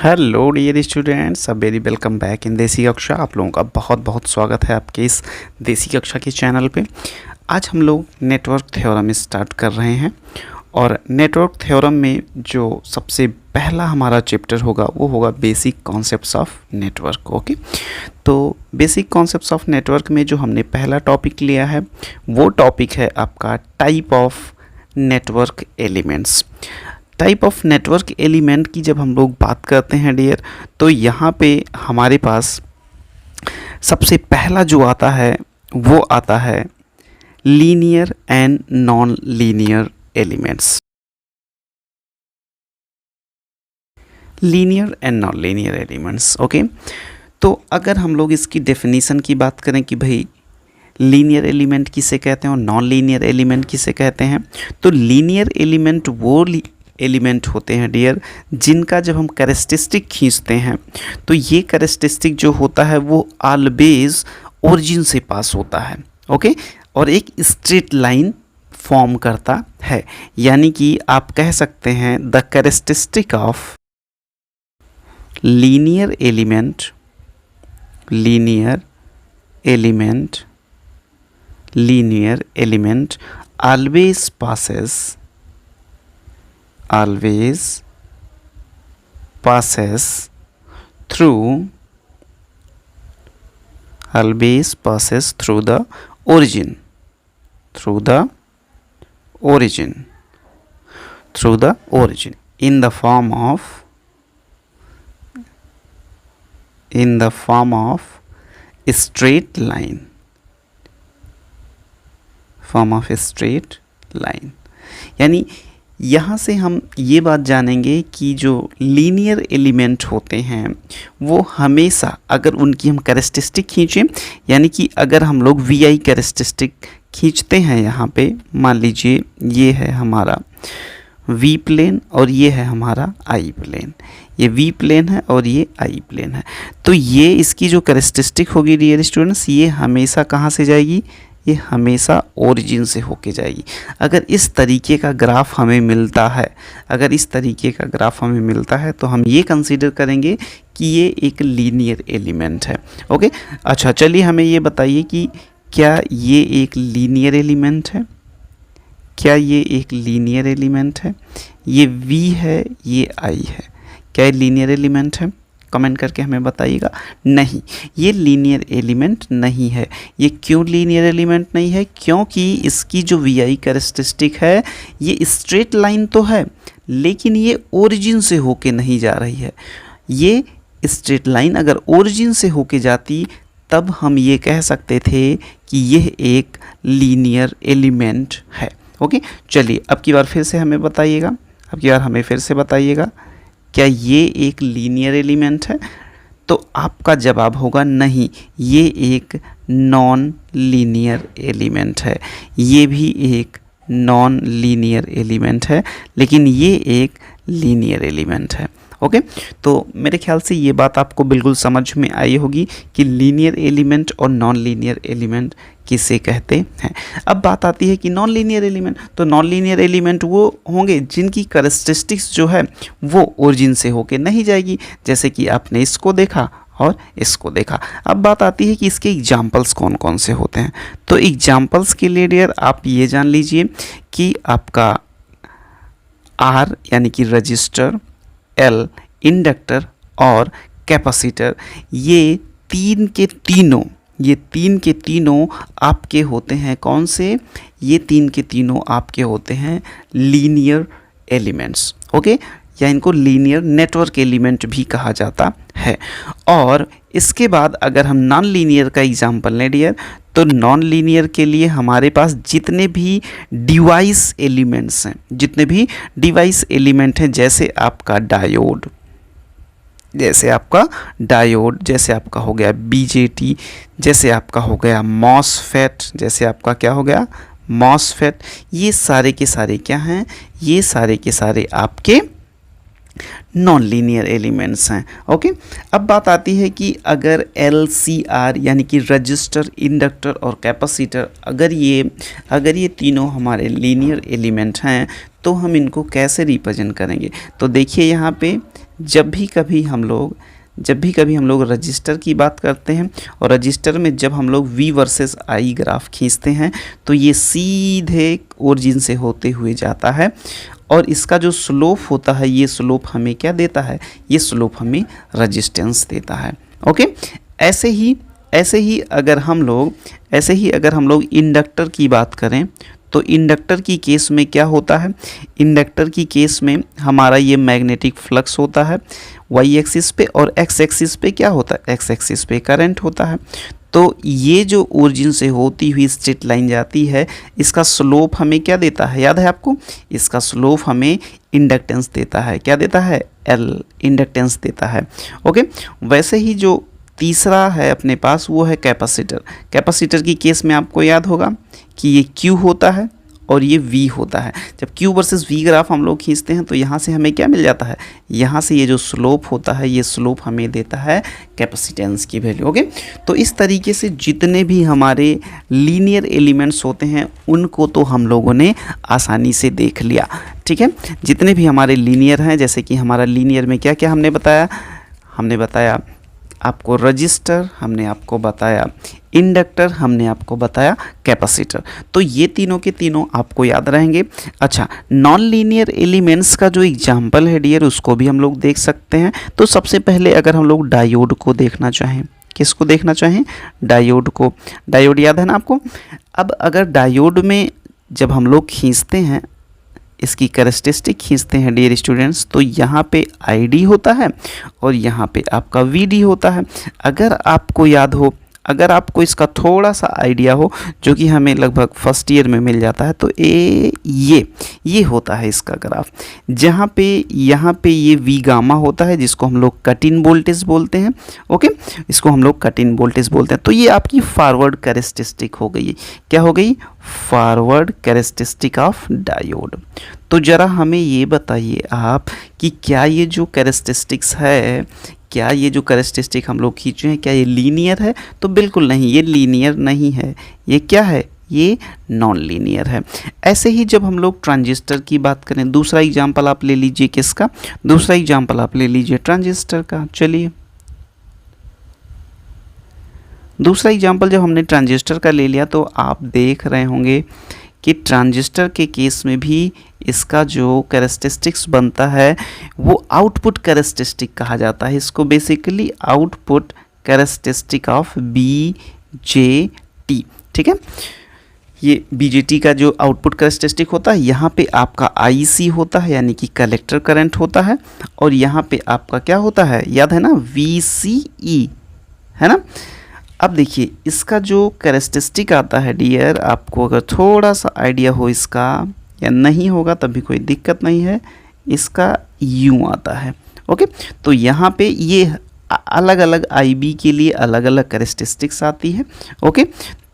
Hello dear students, अब very welcome back in देसी कक्षा। आप लोगों का बहुत बहुत स्वागत है आपके इस देसी कक्षा के चैनल पे। आज हम लोग नेटवर्क थ्योरम स्टार्ट कर रहे हैं और नेटवर्क थ्योरम में जो सबसे पहला हमारा चैप्टर होगा वो होगा basic concepts of network. Okay, तो बेसिक कॉन्सेप्ट्स ऑफ नेटवर्क में जो हमने पहला टॉपिक लिया है वो टॉपिक है आपका type of network elements. Type of network element की जब हम लोग बात करते हैं डियर, तो यहाँ पे हमारे पास सबसे पहला जो आता है वो आता है linear and non linear elements. Linear and non linear elements. Okay, तो अगर हम लोग इसकी डेफिनेशन की बात करें कि भाई लीनियर एलिमेंट किसे कहते हैं और नॉन लीनियर एलिमेंट किसे कहते हैं, तो लीनियर एलिमेंट वो एलिमेंट होते हैं डियर जिनका जब हम कैरेक्टरिस्टिक खींचते हैं तो ये कैरेक्टरिस्टिक जो होता है वो ऑलवेज ओरिजिन से पास होता है। ओके, और एक स्ट्रेट लाइन फॉर्म करता है, यानी कि आप कह सकते हैं the characteristic of linear element always passes through the origin in the form of a straight line, यानी यहाँ से हम ये बात जानेंगे कि जो लीनियर एलिमेंट होते हैं वो हमेशा अगर उनकी हम कैरेक्टरिस्टिक खींचें, यानी कि अगर हम लोग वी आई कैरेक्टरिस्टिक खींचते हैं, यहाँ पे मान लीजिए ये है हमारा वी प्लेन और ये है हमारा आई प्लेन, ये वी प्लेन है और ये आई प्लेन है, तो ये इसकी जो कैरेक्टरिस्टिक होगी डियर स्टूडेंट्स, ये हमेशा कहाँ से जाएगी, ये हमेशा ओरिजिन से होके जाएगी। अगर इस तरीके का ग्राफ हमें मिलता है तो हम ये कंसीडर करेंगे कि ये एक लीनियर एलिमेंट है। ओके, अच्छा चलिए हमें ये बताइए कि क्या ये एक लीनियर एलिमेंट है, ये V है, ये I है, क्या ये लीनियर एलिमेंट है? कमेंट करके हमें बताइएगा। नहीं, ये लीनियर एलिमेंट नहीं है। ये क्यों लीनियर एलिमेंट नहीं है? क्योंकि इसकी जो वी आई कैरेक्टरिस्टिक है ये स्ट्रेट लाइन तो है लेकिन ये ओरिजिन से होके नहीं जा रही है। ये स्ट्रेट लाइन अगर ओरिजिन से होके जाती तब हम ये कह सकते थे कि यह एक लीनियर एलिमेंट है। ओके, चलिए अब की बार फिर से हमें बताइएगा क्या ये एक लीनियर एलिमेंट है? तो आपका जवाब होगा नहीं, ये एक नॉन लीनियर एलिमेंट है। ये भी एक नॉन लीनियर एलिमेंट है लेकिन ये एक लीनियर एलिमेंट है। ओके, तो मेरे ख्याल से ये बात आपको बिल्कुल समझ में आई होगी कि लीनियर एलिमेंट और नॉन लीनियर एलिमेंट किसे कहते हैं। अब बात आती है कि नॉन लीनियर एलिमेंट, तो नॉन लीनियर एलिमेंट वो होंगे जिनकी कैरेक्टरिस्टिक्स जो है वो ओरिजिन से होके नहीं जाएगी, जैसे कि आपने इसको देखा और इसको देखा। अब बात आती है कि इसके एग्जाम्पल्स कौन कौन से होते हैं। तो एग्जाम्पल्स के लिए डियर आप ये जान लीजिए कि आपका R यानी कि रजिस्टर, L इंडक्टर और कैपेसिटर, ये तीन के तीनों आपके होते हैं कौन से? ये तीन के तीनों आपके होते हैं लीनियर एलिमेंट्स। ओके, या इनको लीनियर नेटवर्क एलिमेंट भी कहा जाता है। और इसके बाद अगर हम नॉन लीनियर का एग्जांपल लें डियर, तो नॉन लीनियर के लिए हमारे पास जितने भी डिवाइस एलिमेंट हैं, जैसे आपका डायोड, जैसे आपका हो गया बीजेटी, जैसे आपका हो गया मॉसफेट, जैसे आपका क्या हो गया मॉसफेट, ये सारे के सारे क्या हैं? ये सारे के सारे आपके नॉन लीनियर एलिमेंट्स हैं। ओके, अब बात आती है कि अगर LCR यानी कि रजिस्टर, इंडक्टर और कैपेसिटर अगर ये तीनों हमारे लीनियर एलिमेंट हैं तो हम इनको कैसे रिप्रेजेंट करेंगे? तो देखिए यहाँ पे जब भी कभी हम लोग रजिस्टर की बात करते हैं और रजिस्टर में जब हम लोग V वर्सेस I ग्राफ खींचते हैं तो ये सीधे ओरिजिन से होते हुए जाता है और इसका जो स्लोप होता है ये स्लोप हमें क्या देता है, ये स्लोप हमें रेजिस्टेंस देता है। ओके, ऐसे ही अगर हम लोग इंडक्टर की बात करें तो इंडक्टर की केस में क्या होता है, इंडक्टर की केस में हमारा ये मैग्नेटिक फ्लक्स होता है वाई एक्सिस पे और एक्स एक्सिस पे क्या होता है, एक्स एक्सिस पे करंट होता है। तो ये जो ओरिजिन से होती हुई स्ट्रेट लाइन जाती है, इसका स्लोप हमें क्या देता है, याद है आपको, इसका स्लोप हमें इंडक्टेंस देता है, क्या देता है, एल, इंडक्टेंस देता है। ओके, वैसे ही जो तीसरा है अपने पास वो है कैपेसिटर। कैपेसिटर की केस में आपको याद होगा कि ये Q होता है और ये V होता है। जब Q वर्सेस V ग्राफ हम लोग खींचते हैं तो यहाँ से हमें क्या मिल जाता है, यहाँ से ये जो स्लोप होता है ये स्लोप हमें देता है कैपेसिटेंस की वैल्यू। ओके, तो इस तरीके से जितने भी हमारे लीनियर एलिमेंट्स होते हैं उनको तो हम लोगों ने आसानी से देख लिया। ठीक है, जितने भी हमारे लीनियर हैं, जैसे कि हमारा लीनियर में क्या क्या हमने बताया आपको रजिस्टर, हमने आपको बताया इंडक्टर, हमने आपको बताया कैपेसिटर। तो ये तीनों के तीनों आपको याद रहेंगे। अच्छा, नॉन लीनियर एलिमेंट्स का जो एग्जांपल है डियर उसको भी हम लोग देख सकते हैं। तो सबसे पहले अगर हम लोग डायोड को देखना चाहें, किसको देखना चाहें, डायोड को, डायोड याद है ना आपको। अब अगर डायोड में जब हम लोग खींचते हैं, इसकी कैरेक्टरिस्टिक खींचते हैं डियर स्टूडेंट्स, तो यहाँ पे ID होता है और यहाँ पे आपका VD होता है। अगर आपको याद हो, अगर आपको इसका थोड़ा सा आइडिया हो, जो कि हमें लगभग फर्स्ट ईयर में मिल जाता है, तो ये होता है इसका ग्राफ, जहाँ पे यहाँ पे ये V गामा होता है जिसको हम लोग कट इन वोल्टेज बोलते हैं। ओके, इसको हम लोग कट इन वोल्टेज बोलते हैं। तो ये आपकी फॉरवर्ड कैरेक्टरिस्टिक हो गई, क्या हो गई, फॉरवर्ड कैरेक्टरिस्टिक ऑफ डायोड। तो ज़रा हमें ये बताइए आप कि क्या ये जो कैरेक्टरिस्टिक्स है, क्या ये जो कैरेक्टरिस्टिक हम लोग खींचे हैं, क्या ये लीनियर है? तो बिल्कुल नहीं, ये लीनियर नहीं है। ये क्या है, ये नॉन लीनियर है। ऐसे ही जब हम लोग ट्रांजिस्टर की बात करें, दूसरा एग्जांपल आप ले लीजिए, किसका, दूसरा एग्जांपल आप ले लीजिए ट्रांजिस्टर का। चलिए, दूसरा एग्जांपल जब हमने ट्रांजिस्टर का ले लिया तो आप देख रहे होंगे कि ट्रांजिस्टर के केस में भी इसका जो कैरेक्टरिस्टिक्स बनता है वो आउटपुट कैरेक्टरिस्टिक कहा जाता है। इसको basically output characteristic of BJT। ठीक है, ये BJT का जो आउटपुट कैरेक्टरिस्टिक होता है, यहाँ पे आपका IC होता है यानी कि कलेक्टर करंट होता है, और यहाँ पे आपका क्या होता है, याद है ना, VCE, है ना। अब देखिए इसका जो कैरेक्टरिस्टिक आता है डियर, आपको अगर थोड़ा सा आइडिया हो इसका, या नहीं होगा तब भी कोई दिक्कत नहीं है, इसका यूँ आता है। ओके, तो यहाँ पे ये अलग अलग IB के लिए अलग अलग कैरेक्टरिस्टिक्स आती है। ओके,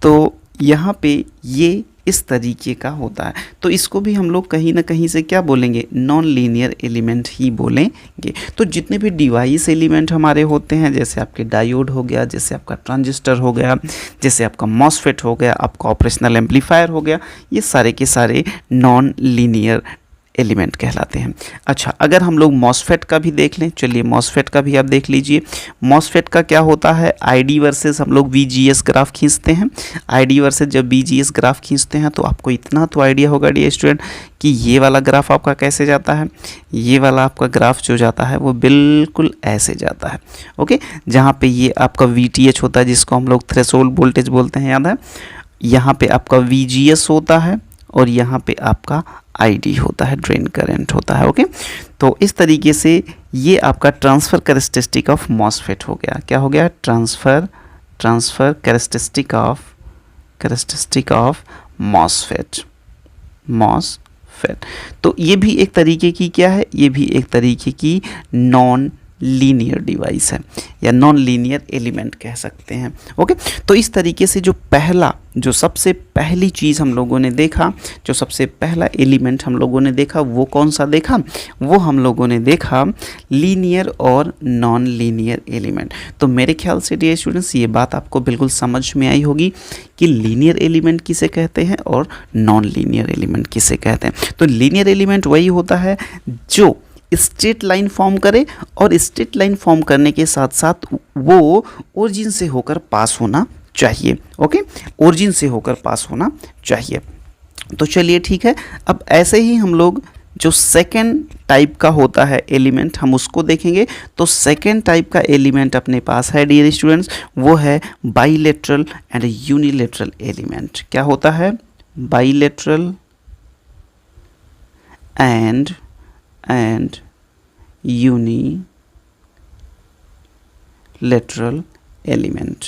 तो यहाँ पे ये इस तरीके का होता है। तो इसको भी हम लोग कहीं ना कहीं से क्या बोलेंगे, नॉन लीनियर एलिमेंट ही बोलेंगे। तो जितने भी डिवाइस एलिमेंट हमारे होते हैं, जैसे आपके डायोड हो गया, जैसे आपका ट्रांजिस्टर हो गया, जैसे आपका मॉसफेट हो गया, आपका ऑपरेशनल एम्पलीफायर हो गया, ये सारे के सारे नॉन लीनियर एलिमेंट कहलाते हैं। अच्छा, अगर हम लोग मॉसफेट का भी देख लें, चलिए मॉसफेट का भी आप देख लीजिए। मॉसफेट का क्या होता है, ID वर्सेस हम लोग VGS ग्राफ खींचते हैं। ID वर्सेस जब VGS ग्राफ खींचते हैं तो आपको इतना तो आइडिया होगा डियर स्टूडेंट कि ये वाला ग्राफ आपका कैसे जाता है, ये वाला आपका ग्राफ जो जाता है वो बिल्कुल ऐसे जाता है। ओके, जहाँ पे ये आपका VTH होता है जिसको हम लोग थ्रेशोल्ड वोल्टेज बोलते हैं, याद है। यहाँ पे आपका VGS होता है और यहाँ पे आपका ID होता है, ड्रेन करंट होता है। ओके, तो इस तरीके से ये आपका ट्रांसफ़र कैरेक्टरिस्टिक ऑफ मॉसफेट हो गया। क्या हो गया, ट्रांसफ़र कैरेक्टरिस्टिक ऑफ मॉसफेट। तो ये भी एक तरीके की क्या है, ये भी एक तरीके की नॉन लीनियर डिवाइस है या नॉन लीनियर एलिमेंट कह सकते हैं। ओके, तो इस तरीके से जो सबसे पहली चीज़ हम लोगों ने देखा, जो सबसे पहला एलिमेंट हम लोगों ने देखा, वो कौन सा देखा, वो हम लोगों ने देखा लीनियर और नॉन लीनियर एलिमेंट। तो मेरे ख्याल से डियर स्टूडेंट्स ये बात आपको बिल्कुल समझ में आई होगी कि लीनियर एलिमेंट किसे कहते हैं और नॉन लीनियर एलिमेंट किसे कहते हैं। तो लीनियर एलिमेंट वही होता है जो स्ट्रेट लाइन फॉर्म करे और स्ट्रेट लाइन फॉर्म करने के साथ साथ वो ओरिजिन से होकर पास होना चाहिए। ओके, ओरिजिन से होकर पास होना चाहिए। तो चलिए ठीक है, अब ऐसे ही हम लोग जो सेकेंड टाइप का होता है एलिमेंट हम उसको देखेंगे। तो सेकेंड टाइप का एलिमेंट अपने पास है डियर स्टूडेंट्स, वो है बाइलेटरल एंड यूनिलेटरल एलिमेंट। क्या होता है? Bilateral and unilateral element.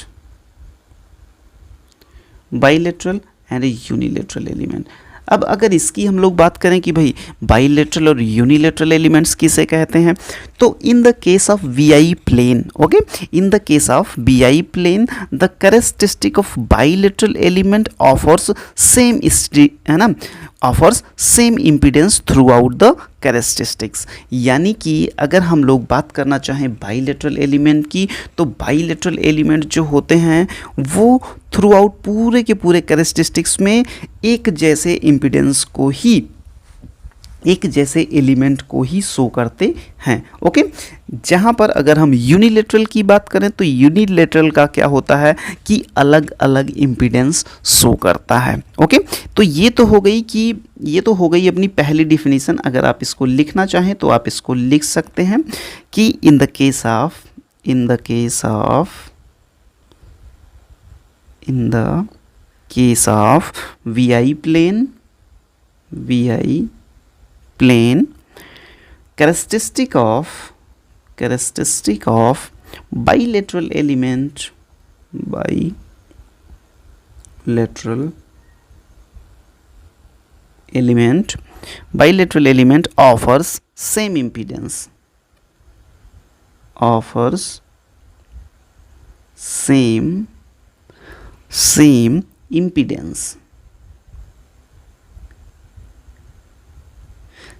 Bilateral and unilateral element. अब अगर इसकी हम लोग बात करें कि भाई बाइलेटरल और यूनिलेटरल एलिमेंट्स किसे कहते हैं, तो in the case of VI plane, okay, in the case of VI plane the characteristic of bilateral element offers same, है ना, offers same impedance throughout the characteristics. यानी कि अगर हम लोग बात करना चाहें बाइलेटरल एलिमेंट की, तो बाइलेटरल एलिमेंट जो होते हैं वो थ्रू आउट पूरे के पूरे कैरेक्टरिस्टिक्स में एक जैसे इम्पीडेंस को ही, एक जैसे एलिमेंट को ही शो करते हैं। ओके, जहाँ पर अगर हम यूनिलेटरल की बात करें तो यूनिलेटरल का क्या होता है कि अलग अलग इम्पीडेंस शो करता है। ओके, तो ये तो हो गई कि ये तो हो गई अपनी पहली डिफिनीशन। अगर आप इसको लिखना चाहें तो आप इसको लिख सकते हैं कि इन the case of VI plane characteristic of bilateral element offers same impedance,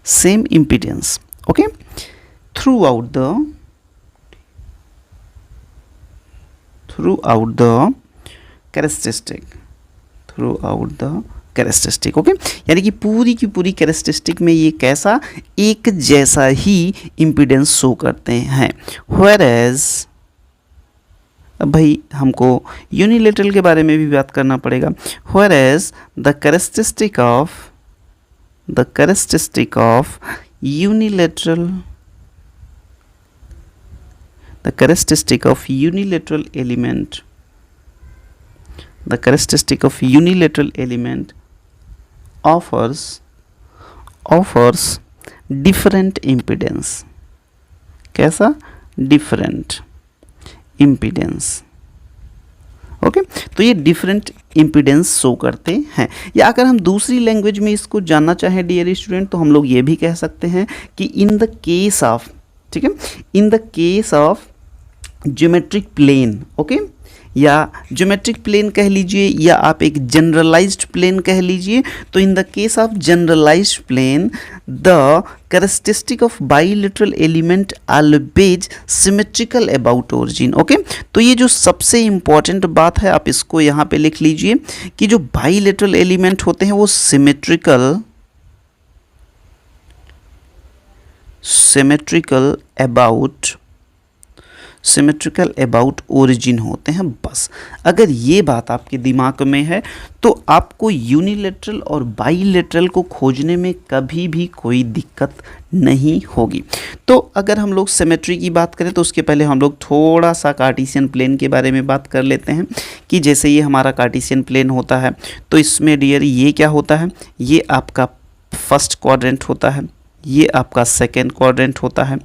same impedance, okay, throughout the characteristic. Okay, यानी कि पूरी की पूरी कैरेक्टरिस्टिक में ये कैसा एक जैसा ही इम्पीडेंस शो करते हैं। व्हेयरएज, अब भाई हमको यूनिलेटरल के बारे में भी बात करना पड़ेगा। Whereas the characteristic of unilateral element offers different impedance। कैसा? different impedance। ओके, तो ये डिफरेंट इम्पीडेंस शो करते हैं। या अगर हम दूसरी लैंग्वेज में इसको जानना चाहें डियर स्टूडेंट, तो हम लोग ये भी कह सकते हैं कि इन द केस ऑफ, ठीक है, in the case of geometric plane, okay, या ज्योमेट्रिक प्लेन कह लीजिए या आप एक जनरलाइज्ड प्लेन कह लीजिए। तो in the case of generalised plane the characteristic of bilateral element always symmetrical about origin. Okay, तो ये जो सबसे इंपॉर्टेंट बात है आप इसको यहाँ पे लिख लीजिए कि जो बाइलेटरल एलिमेंट होते हैं वो सिमेट्रिकल अबाउट ओरिजिन होते हैं। बस अगर ये बात आपके दिमाग में है तो आपको यूनिलेटरल और बाइलेटरल को खोजने में कभी भी कोई दिक्कत नहीं होगी। तो अगर हम लोग सिमेट्री की बात करें तो उसके पहले हम लोग थोड़ा सा कार्टेशियन प्लेन के बारे में बात कर लेते हैं कि जैसे ये हमारा कार्टेशियन प्लेन होता है तो इसमें डियर ये क्या होता है, ये आपका फर्स्ट क्वाड्रेंट होता है, ये आपका सेकेंड क्वाड्रेंट होता है,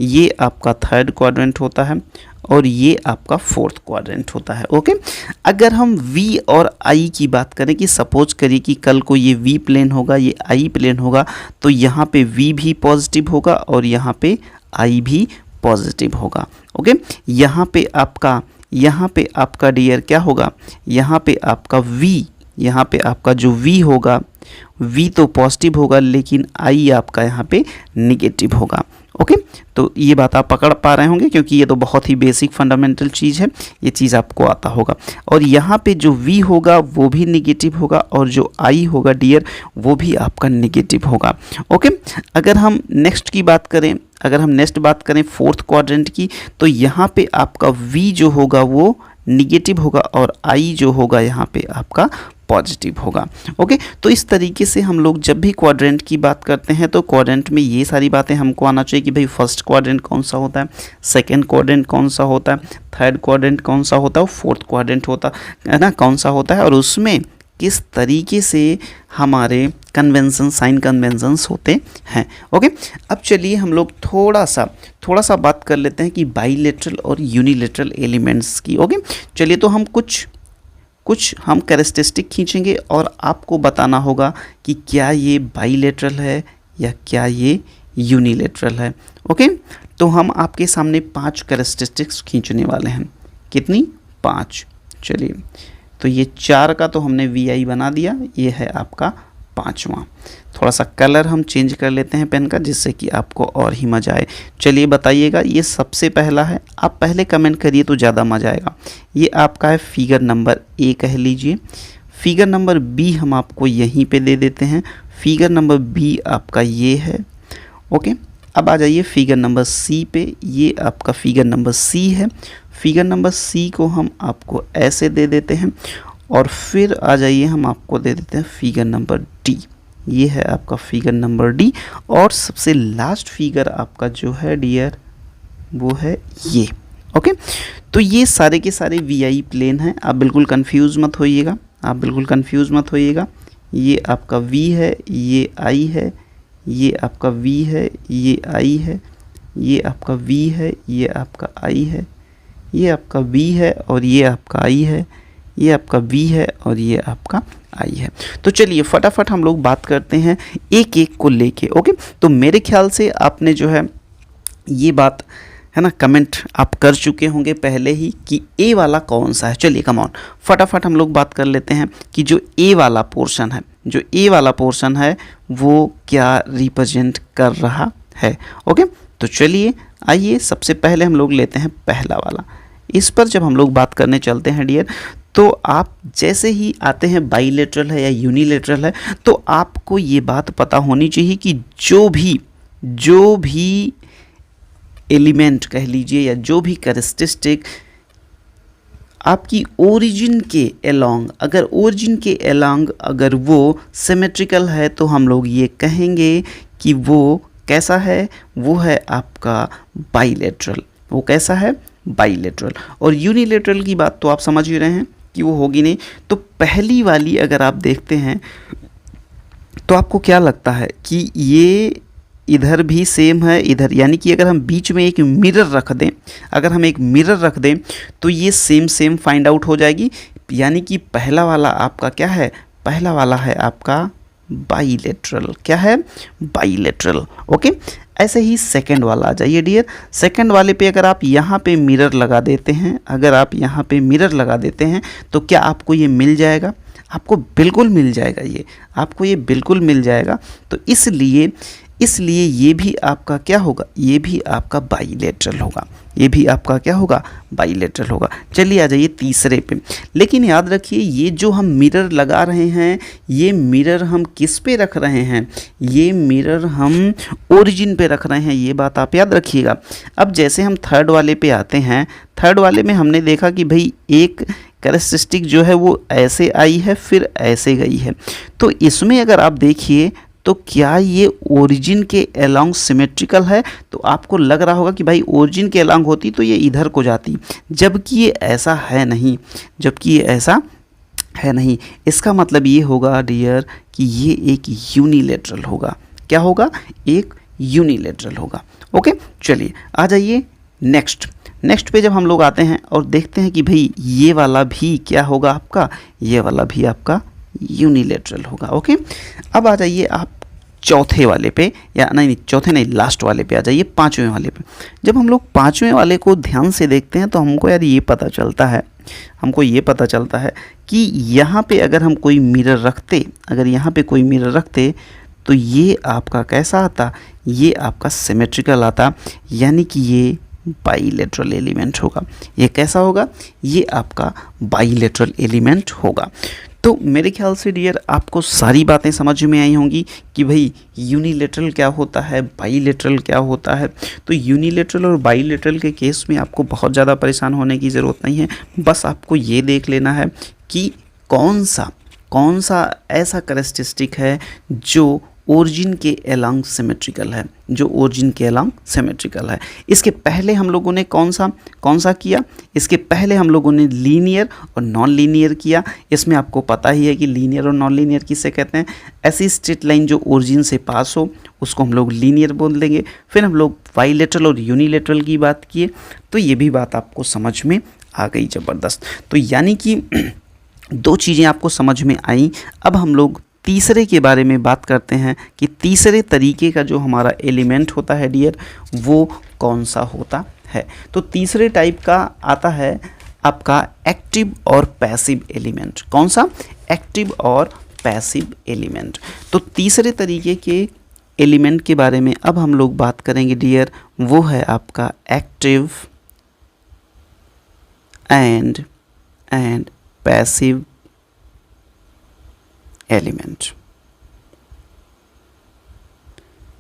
ये आपका थर्ड क्वाड्रेंट होता है और ये आपका फोर्थ क्वाड्रेंट होता है। ओके, अगर हम V और I की बात करें कि सपोज करिए कि कल को ये V प्लेन होगा, ये I प्लेन होगा, तो यहाँ पे V भी पॉजिटिव होगा और यहाँ पे I भी पॉजिटिव होगा। ओके, यहाँ पे आपका डियर क्या होगा, यहाँ पे आपका V यहाँ पे आपका जो V होगा, V तो पॉजिटिव होगा लेकिन I आपका यहाँ पे निगेटिव होगा। ओके, तो ये बात आप पकड़ पा रहे होंगे क्योंकि ये तो बहुत ही बेसिक फंडामेंटल चीज़ है, ये चीज़ आपको आता होगा। और यहाँ पे जो V होगा वो भी निगेटिव होगा और जो I होगा डियर वो भी आपका निगेटिव होगा। ओके, अगर हम नेक्स्ट बात करें फोर्थ क्वाड्रेंट की, तो यहाँ पे आपका V जो होगा वो निगेटिव होगा और I जो होगा यहाँ पे आपका पॉजिटिव होगा। ओके, तो इस तरीके से हम लोग जब भी क्वाड्रेंट की बात करते हैं तो क्वाड्रेंट में ये सारी बातें हमको आना चाहिए कि भाई फर्स्ट क्वाड्रेंट कौन सा होता है, सेकंड क्वाड्रेंट कौन सा होता है, थर्ड क्वाड्रेंट कौन सा होता है और फोर्थ क्वाड्रेंट होता है ना कौन सा होता है, और उसमें किस तरीके से हमारे साइन कन्वेंशंस होते हैं। ओके, अब चलिए हम लोग थोड़ा सा बात कर लेते हैं कि बाइलेटरल और यूनिलेटरल एलिमेंट्स की। ओके, चलिए तो हम कुछ हम कैरेक्टरिस्टिक खींचेंगे और आपको बताना होगा कि क्या ये बाइलेटरल है या क्या ये यूनिलेटरल है। ओके, तो हम आपके सामने 5 कैरेक्टरिस्टिक्स खींचने वाले हैं। कितनी? 5। चलिए, तो ये 4 का तो हमने VI बना दिया, ये है आपका 5वां। थोड़ा सा कलर हम चेंज कर लेते हैं पेन का जिससे कि आपको और ही मज़ा आए। चलिए बताइएगा, ये सबसे पहला है, आप पहले कमेंट करिए तो ज़्यादा मज़ा आएगा। ये आपका है फिगर नंबर A कह लीजिए। फिगर नंबर B हम आपको यहीं पे दे देते हैं। फिगर नंबर B आपका ये है। ओके, अब आ जाइए फिगर नंबर C पे, ये आपका फिगर नंबर C है। फिगर नंबर C को हम आपको ऐसे दे देते हैं और फिर आ जाइए हम आपको दे देते हैं फिगर नंबर D, ये है आपका फिगर नंबर D। और सबसे लास्ट फिगर आपका जो है डियर वो है ये। ओके, तो ये सारे के सारे VI प्लेन हैं, आप बिल्कुल कंफ्यूज मत होइएगा, ये आपका V है, ये I है, ये आपका V है, ये I है, ये आपका V है, ये आपका I है, ये आपका V है और ये आपका I है, ये आपका V है और ये आपका I है। तो चलिए फटाफट हम लोग बात करते हैं एक एक को लेके। ओके, तो मेरे ख्याल से आपने जो है ये बात है ना कमेंट आप कर चुके होंगे पहले ही कि A वाला कौन सा है। चलिए कम ऑन, फटाफट हम लोग बात कर लेते हैं कि जो A वाला पोर्शन है वो क्या रिप्रेजेंट कर रहा है। ओके, तो चलिए आइए सबसे पहले हम लोग लेते हैं पहला वाला। इस पर जब हम लोग बात करने चलते हैं डियर, तो आप जैसे ही आते हैं बाइलेटरल है या यूनिलेटरल है, तो आपको ये बात पता होनी चाहिए कि जो भी एलिमेंट कह लीजिए या जो भी कैरेक्टरिस्टिक आपकी ओरिजिन के अलोंग अगर वो सिमेट्रिकल है तो हम लोग ये कहेंगे कि वो कैसा है, वो है आपका बाइलेटरल। वो कैसा है? बाइलेटरल। और यूनिलेटरल की बात तो आप समझ ही रहे हैं कि वो होगी नहीं। तो पहली वाली अगर आप देखते हैं तो आपको क्या लगता है कि ये इधर भी सेम है, इधर, यानी कि अगर हम बीच में एक मिरर रख दें तो ये सेम फाइंड आउट हो जाएगी। यानी कि पहला वाला आपका क्या है? पहला वाला है आपका बाइलेटरल। क्या है? बाइलेटरल। ओके, ऐसे ही सेकंड वाला आ जाइए डियर। सेकंड वाले पे अगर आप यहाँ पे मिरर लगा देते हैं, तो क्या आपको ये मिल जाएगा? आपको बिल्कुल मिल जाएगा, तो इसलिए ये भी आपका क्या होगा? ये भी आपका बाइलेटरल होगा। चलिए आ जाइए तीसरे पे। लेकिन याद रखिए, ये जो हम मिरर लगा रहे हैं, ये मिरर हम किस पे रख रहे हैं? ये मिरर हम ओरिजिन पे रख रहे हैं, ये बात आप याद रखिएगा। अब जैसे हम थर्ड वाले पे आते हैं, थर्ड वाले में हमने देखा कि भाई एक कैरेक्टरिस्टिक जो है वो ऐसे आई है फिर ऐसे गई है। तो इसमें अगर आप देखिए तो क्या ये ओरिजिन के अलोंग सिमेट्रिकल है? तो आपको लग रहा होगा कि भाई ओरिजिन के अलोंग होती तो ये इधर को जाती, जबकि ये ऐसा है नहीं। इसका मतलब ये होगा डियर कि ये एक यूनिलेटरल होगा। क्या होगा? एक यूनिलेटरल होगा। ओके, चलिए आ जाइए नेक्स्ट पे जब हम लोग आते हैं और देखते हैं कि भाई ये वाला भी क्या होगा आपका? ये वाला भी आपका यूनिलेटरल होगा। ओके, अब आ जाइए आप चौथे वाले पे, या नहीं चौथे नहीं, लास्ट वाले पे आ जाइए, पाँचवें वाले पे। जब हम लोग पाँचवें वाले को ध्यान से देखते हैं तो हमको यार ये पता चलता है कि यहाँ पे अगर हम कोई मिरर रखते, अगर यहाँ पे कोई मिरर रखते तो ये आपका कैसा आता, ये आपका सिमेट्रिकल आता, यानी कि ये बाईलेटरल एलिमेंट होगा। ये कैसा होगा, ये आपका बाईलेटरल एलिमेंट होगा। तो मेरे ख्याल से डियर आपको सारी बातें समझ में आई होंगी कि भाई यूनिलेटरल क्या होता है, बाईलेटरल क्या होता है। तो यूनिलेटरल और बाईलेटरल के केस में आपको बहुत ज़्यादा परेशान होने की ज़रूरत नहीं है, बस आपको ये देख लेना है कि कौन सा ऐसा कैरेक्टरिस्टिक है जो ओरिजिन के अलोंग सिमेट्रिकल है, जो ओरिजिन के अलोंग सिमेट्रिकल है। इसके पहले हम लोगों ने कौन सा किया, इसके पहले हम लोगों ने लीनियर और नॉन लीनियर किया। इसमें आपको पता ही है कि लीनियर और नॉन लीनियर किसे कहते हैं, ऐसी स्ट्रेट लाइन जो ओरिजिन से पास हो उसको हम लोग लीनियर बोल देंगे। फिर हम लोग बाईलेटरल और यूनिलेटरल की बात किए, तो ये भी बात आपको समझ में आ गई ज़बरदस्त। तो यानी कि दो चीज़ें आपको समझ में आई। अब हम लोग तीसरे के बारे में बात करते हैं कि तीसरे तरीके का जो हमारा एलिमेंट होता है डियर, वो कौन सा होता है। तो तीसरे टाइप का आता है आपका एक्टिव और पैसिव एलिमेंट। कौन सा, एक्टिव और पैसिव एलिमेंट। तो तीसरे तरीके के एलिमेंट के बारे में अब हम लोग बात करेंगे डियर, वो है आपका active and passive element.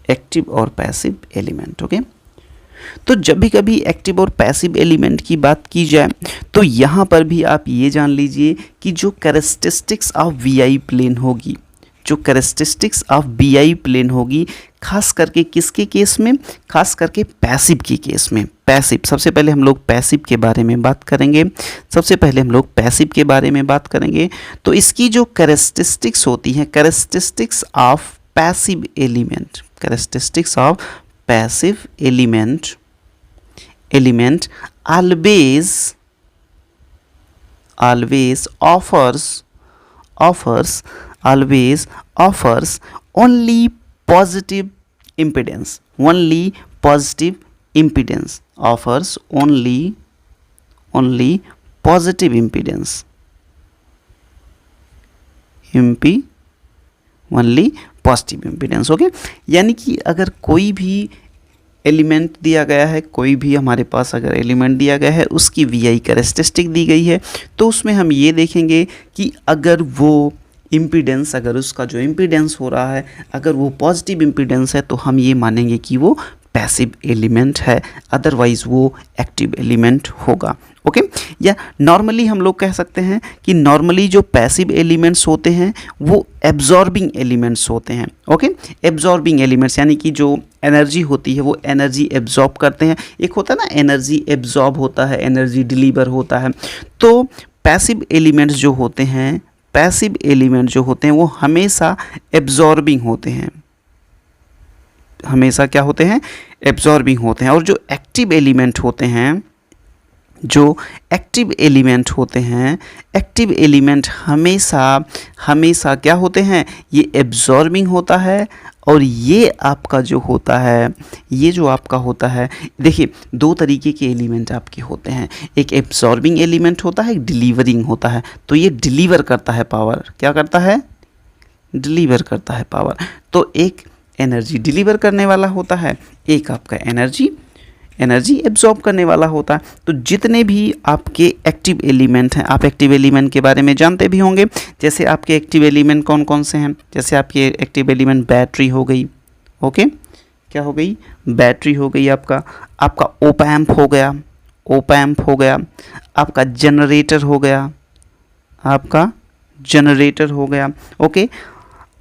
Active और पैसिव एलिमेंट। ओके, तो जब भी कभी एक्टिव और पैसिव एलिमेंट की बात की जाए तो यहाँ पर भी आप ये जान लीजिए कि जो कैरेक्टरिस्टिक्स ऑफ वीआई प्लेन होगी, जो कैरेक्टरिस्टिक्स ऑफ बीआई प्लेन होगी, खास करके किसके केस में, खास करके पैसिव के केस में। पैसिव, सबसे पहले हम लोग पैसिव के बारे में बात करेंगे। तो इसकी जो कैरेक्टरिस्टिक्स होती हैं, characteristics of passive element always offers only positive impedance, offers only positive impedance, only positive impedance. Okay, यानी कि अगर कोई भी एलिमेंट दिया गया है, कोई भी हमारे पास अगर एलिमेंट दिया गया है, उसकी वीआई कैरेक्टरिस्टिक दी गई है, तो उसमें हम ये देखेंगे कि अगर वो इम्पीडेंस, अगर उसका जो इम्पीडेंस हो रहा है अगर वो पॉजिटिव इम्पीडेंस है तो हम ये मानेंगे कि वो पैसिव एलिमेंट है, अदरवाइज वो एक्टिव एलिमेंट होगा। ओके, या नॉर्मली हम लोग कह सकते हैं कि नॉर्मली जो पैसिव एलिमेंट्स होते हैं वो एब्जॉर्बिंग एलिमेंट्स होते हैं। ओके, एब्जॉर्बिंग एलिमेंट्स यानी कि जो एनर्जी होती है वो एनर्जी एब्जॉर्ब करते हैं। एक होता है ना एनर्जी एब्जॉर्ब होता है, एनर्जी डिलीवर होता है। तो पैसिव एलिमेंट्स जो होते हैं, वो हमेशा एब्जॉर्बिंग होते हैं, हमेशा क्या होते हैं, एब्जॉर्बिंग होते हैं। और जो एक्टिव एलिमेंट होते हैं, एक्टिव एलिमेंट हमेशा क्या होते हैं, ये एब्जॉर्बिंग होता है। और ये आपका जो होता है, देखिए दो तरीके के एलिमेंट आपके होते हैं, एक एब्जॉर्बिंग एलिमेंट होता है, एक डिलीवरिंग होता है। तो ये डिलीवर करता है पावर, क्या करता है, डिलीवर करता है पावर। तो एक एनर्जी डिलीवर करने वाला होता है, एक आपका एनर्जी एब्जॉर्ब करने वाला होता है। तो जितने भी आपके एक्टिव एलिमेंट हैं, आप एक्टिव एलिमेंट के बारे में जानते भी होंगे। जैसे आपके एक्टिव एलिमेंट कौन कौन से हैं, जैसे आपके एक्टिव एलिमेंट बैटरी हो गई। ओके, क्या हो गई, बैटरी हो गई, आपका ओप एम्प हो गया, आपका जनरेटर हो गया, ओके।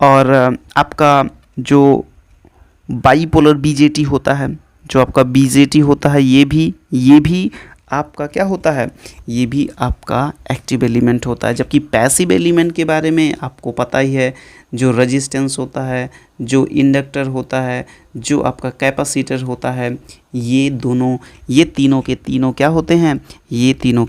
और आपका जो बाईपोलर बीजेटी होता है, ये भी आपका क्या होता है, ये भी आपका एक्टिव एलिमेंट होता है। जबकि पैसिव एलिमेंट के बारे में आपको पता ही है, जो रेजिस्टेंस होता है, जो इंडक्टर होता है, जो आपका कैपेसिटर होता है, ये तीनों के तीनों क्या होते हैं, ये तीनों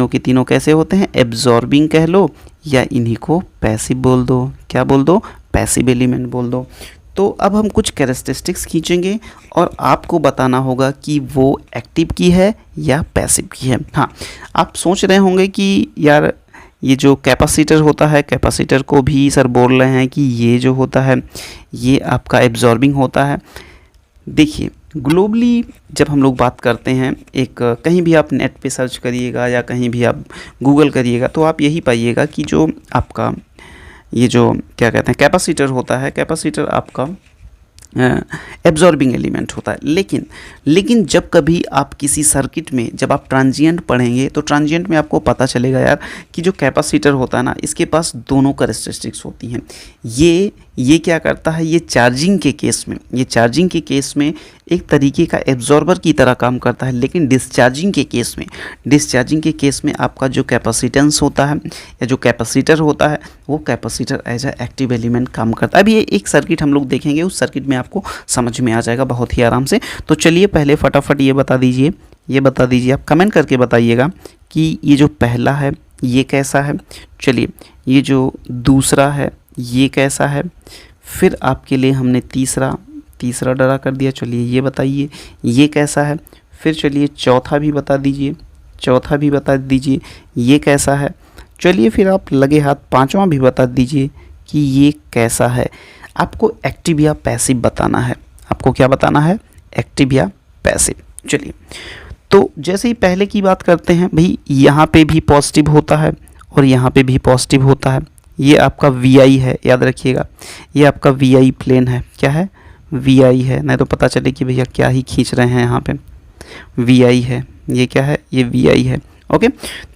के तीनों कैसे होते हैं, एब्जॉर्बिंग कह लो या इन्हीं को पैसिव बोल दो। क्या बोल दो, पैसिव एलिमेंट बोल दो। तो अब हम कुछ कैरेक्टरिस्टिक्स खींचेंगे और आपको बताना होगा कि वो एक्टिव की है या पैसिव की है। हाँ, आप सोच रहे होंगे कि यार ये जो कैपेसिटर होता है, कैपेसिटर को भी सर बोल रहे हैं कि ये जो होता है ये आपका एब्जॉर्बिंग होता है। देखिए, ग्लोबली जब हम लोग बात करते हैं, एक कहीं भी आप नेट पे सर्च करिएगा या कहीं भी आप गूगल करिएगा तो आप यही पाइएगा कि जो आपका ये जो क्या कहते हैं कैपेसिटर होता है, कैपेसिटर आपका एब्जॉर्बिंग एलिमेंट होता है। लेकिन जब कभी आप किसी सर्किट में जब आप ट्रांजिएंट पढ़ेंगे तो ट्रांजिएंट में आपको पता चलेगा यार कि जो कैपेसिटर होता है ना, इसके पास दोनों कैरेक्टरिस्टिक्स होती हैं। ये क्या करता है, ये चार्जिंग के केस में एक तरीके का एब्जॉर्बर की तरह काम करता है, लेकिन डिस्चार्जिंग के केस में आपका जो कैपेसिटेंस होता है या जो कैपेसिटर होता है वो capacitor as a active element काम करता है। अभी ये एक सर्किट हम लोग देखेंगे, उस सर्किट में आपको समझ में आ जाएगा बहुत ही आराम से। तो चलिए पहले फटाफट ये बता दीजिए, आप कमेंट करके बताइएगा कि ये जो पहला है ये कैसा है। चलिए, ये जो दूसरा है ये कैसा है। फिर आपके लिए हमने तीसरा डरा कर दिया। चलिए ये बताइए ये कैसा है। फिर चलिए चौथा भी बता दीजिए ये कैसा है। चलिए फिर आप लगे हाथ पांचवा भी बता दीजिए कि ये कैसा है। आपको एक्टिव या पैसिव बताना है। आपको क्या बताना है, एक्टिव या पैसिव। चलिए, तो जैसे ही पहले की बात करते हैं, भाई यहाँ पे भी पॉजिटिव होता है और यहाँ पे भी पॉजिटिव होता है। ये आपका VI है, याद रखिएगा, ये आपका VI प्लेन है। क्या है, VI है, नहीं तो पता चले कि भैया क्या ही खींच रहे हैं यहाँ पे। VI है, ये क्या है, ये VI है। ओके,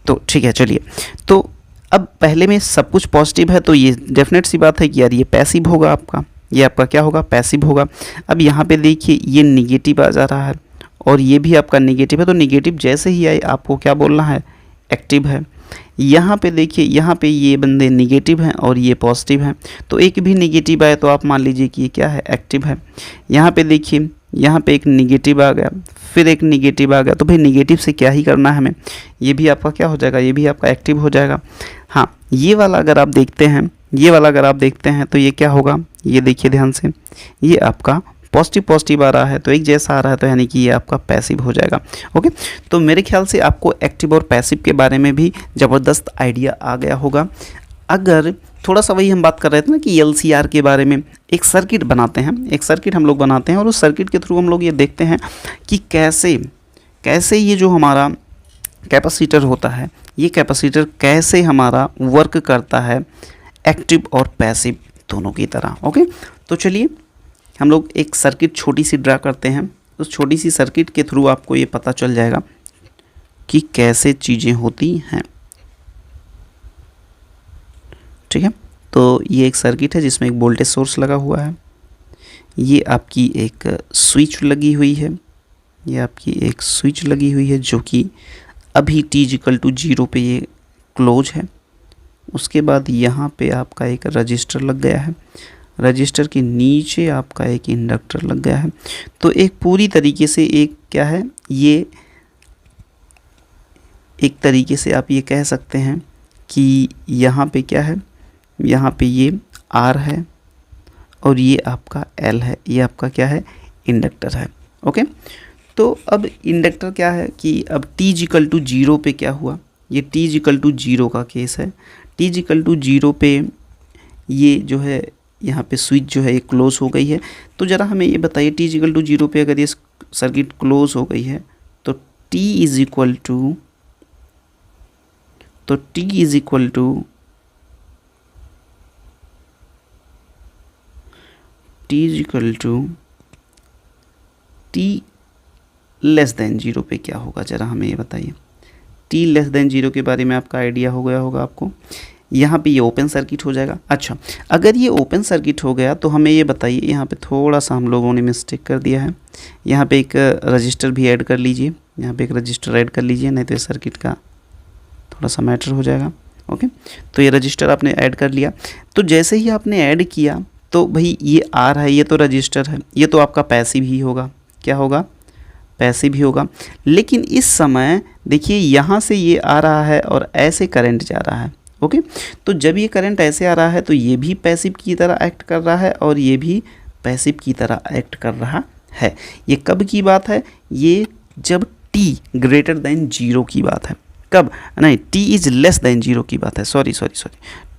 तो ठीक है। चलिए, तो अब पहले में सब कुछ पॉजिटिव है तो ये डेफिनेट सी बात है कि यार ये पैसिव होगा आपका, ये आपका क्या होगा, पैसिव होगा। अब यहाँ पे देखिए ये निगेटिव आ जा रहा है और ये भी आपका निगेटिव है, तो निगेटिव जैसे ही आए आपको क्या बोलना है, एक्टिव है। यहाँ पे देखिए, यहाँ पे ये बंदे निगेटिव हैं और ये पॉजिटिव हैं, तो एक भी निगेटिव आए तो आप मान लीजिए कि ये क्या है, एक्टिव है। यहाँ पे देखिए, यहाँ पे एक निगेटिव आ गया, फिर एक निगेटिव आ गया, तो भाई निगेटिव से क्या ही करना है हमें, ये भी आपका क्या हो जाएगा, ये भी आपका एक्टिव हो जाएगा। हाँ, ये वाला अगर आप देखते हैं तो ये क्या होगा, ये देखिए ध्यान से, ये आपका पॉजिटिव आ रहा है, तो एक जैसा आ रहा है, तो यानी कि ये आपका पैसिव हो जाएगा। ओके, तो मेरे ख्याल से आपको एक्टिव और पैसिव के बारे में भी ज़बरदस्त आइडिया आ गया होगा। अगर थोड़ा सा वही हम बात कर रहे थे ना कि LCR के बारे में, एक सर्किट हम लोग बनाते हैं और उस सर्किट के थ्रू हम लोग ये देखते हैं कि कैसे ये जो हमारा कैपेसिटर होता है, ये कैपेसिटर कैसे हमारा वर्क करता है एक्टिव और पैसिव दोनों की तरह। ओके, तो चलिए हम लोग एक सर्किट छोटी सी ड्रा करते हैं। उस छोटी सी सर्किट के थ्रू आपको ये पता चल जाएगा कि कैसे चीज़ें होती हैं। ठीक है, तो ये एक सर्किट है जिसमें एक वोल्टेज सोर्स लगा हुआ है, ये आपकी एक स्विच लगी हुई है, जो कि अभी t=0 पे ये क्लोज है। उसके बाद यहाँ पे आपका एक रजिस्टर लग गया है, रजिस्टर के नीचे आपका एक इंडक्टर लग गया है। तो एक पूरी तरीके से एक क्या है, ये एक तरीके से आप ये कह सकते हैं कि यहाँ पे क्या है, यहाँ पे ये R है और ये आपका L है, ये आपका क्या है, इंडक्टर है। ओके, तो अब इंडक्टर क्या है कि अब t=0 पे क्या हुआ, ये t=0 का केस है। t=0 पे ये जो है यहाँ पे स्विच जो है ये क्लोज हो गई है। तो ज़रा हमें ये बताइए t=0 पे अगर ये सर्किट क्लोज हो गई है तो t is equal to t<0 पे क्या होगा, ज़रा हमें ये बताइए। t<0 के बारे में आपका आइडिया हो गया होगा आपको। यहाँ पे ये ओपन सर्किट हो जाएगा। अच्छा, अगर ये ओपन सर्किट हो गया तो हमें ये बताइए, यहाँ पे थोड़ा सा हम लोगों ने मिस्टेक कर दिया है, यहाँ पे एक रजिस्टर भी ऐड कर लीजिए, नहीं तो इस सर्किट का थोड़ा सा मैटर हो जाएगा। ओके, तो ये रजिस्टर आपने ऐड कर लिया। तो जैसे ही आपने ऐड किया तो भाई ये R है, ये तो रजिस्टर है, ये तो आपका पैसिव ही होगा। क्या होगा, पैसिव ही होगा। लेकिन इस समय देखिए यहाँ से ये आ रहा है और ऐसे करंट जा रहा है। ओके, तो जब ये करंट ऐसे आ रहा है तो ये भी पैसिव की तरह एक्ट कर रहा है और ये भी पैसिव की तरह एक्ट कर रहा है। ये कब की बात है? ये जब t ग्रेटर देन 0 की बात है। कब? नहीं, t इज लेस देन 0 की बात है। सॉरी,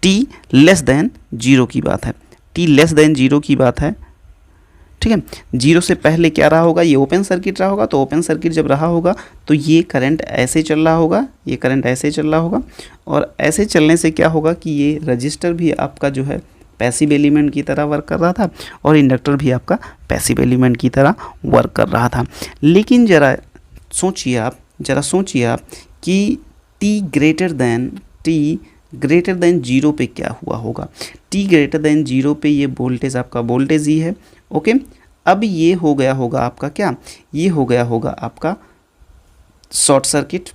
t लेस देन 0 की बात है। t लेस देन 0 की बात है, ठीक है। 0 से पहले क्या रहा होगा? ये ओपन सर्किट रहा होगा। तो ओपन सर्किट जब रहा होगा तो ये करंट ऐसे चल रहा होगा, ये करंट ऐसे चल रहा होगा, और ऐसे चलने से क्या होगा कि ये रजिस्टर भी आपका जो है पैसिव एलिमेंट की तरह वर्क कर रहा था और इंडक्टर भी आपका पैसिव एलिमेंट की तरह वर्क कर रहा था। लेकिन ज़रा सोचिए आप कि t ग्रेटर देन 0 पे क्या हुआ होगा? t ग्रेटर देन 0 पे ये वोल्टेज आपका वोल्टेज ही है। ओके, अब ये हो गया होगा आपका क्या? ये हो गया होगा आपका शॉर्ट सर्किट।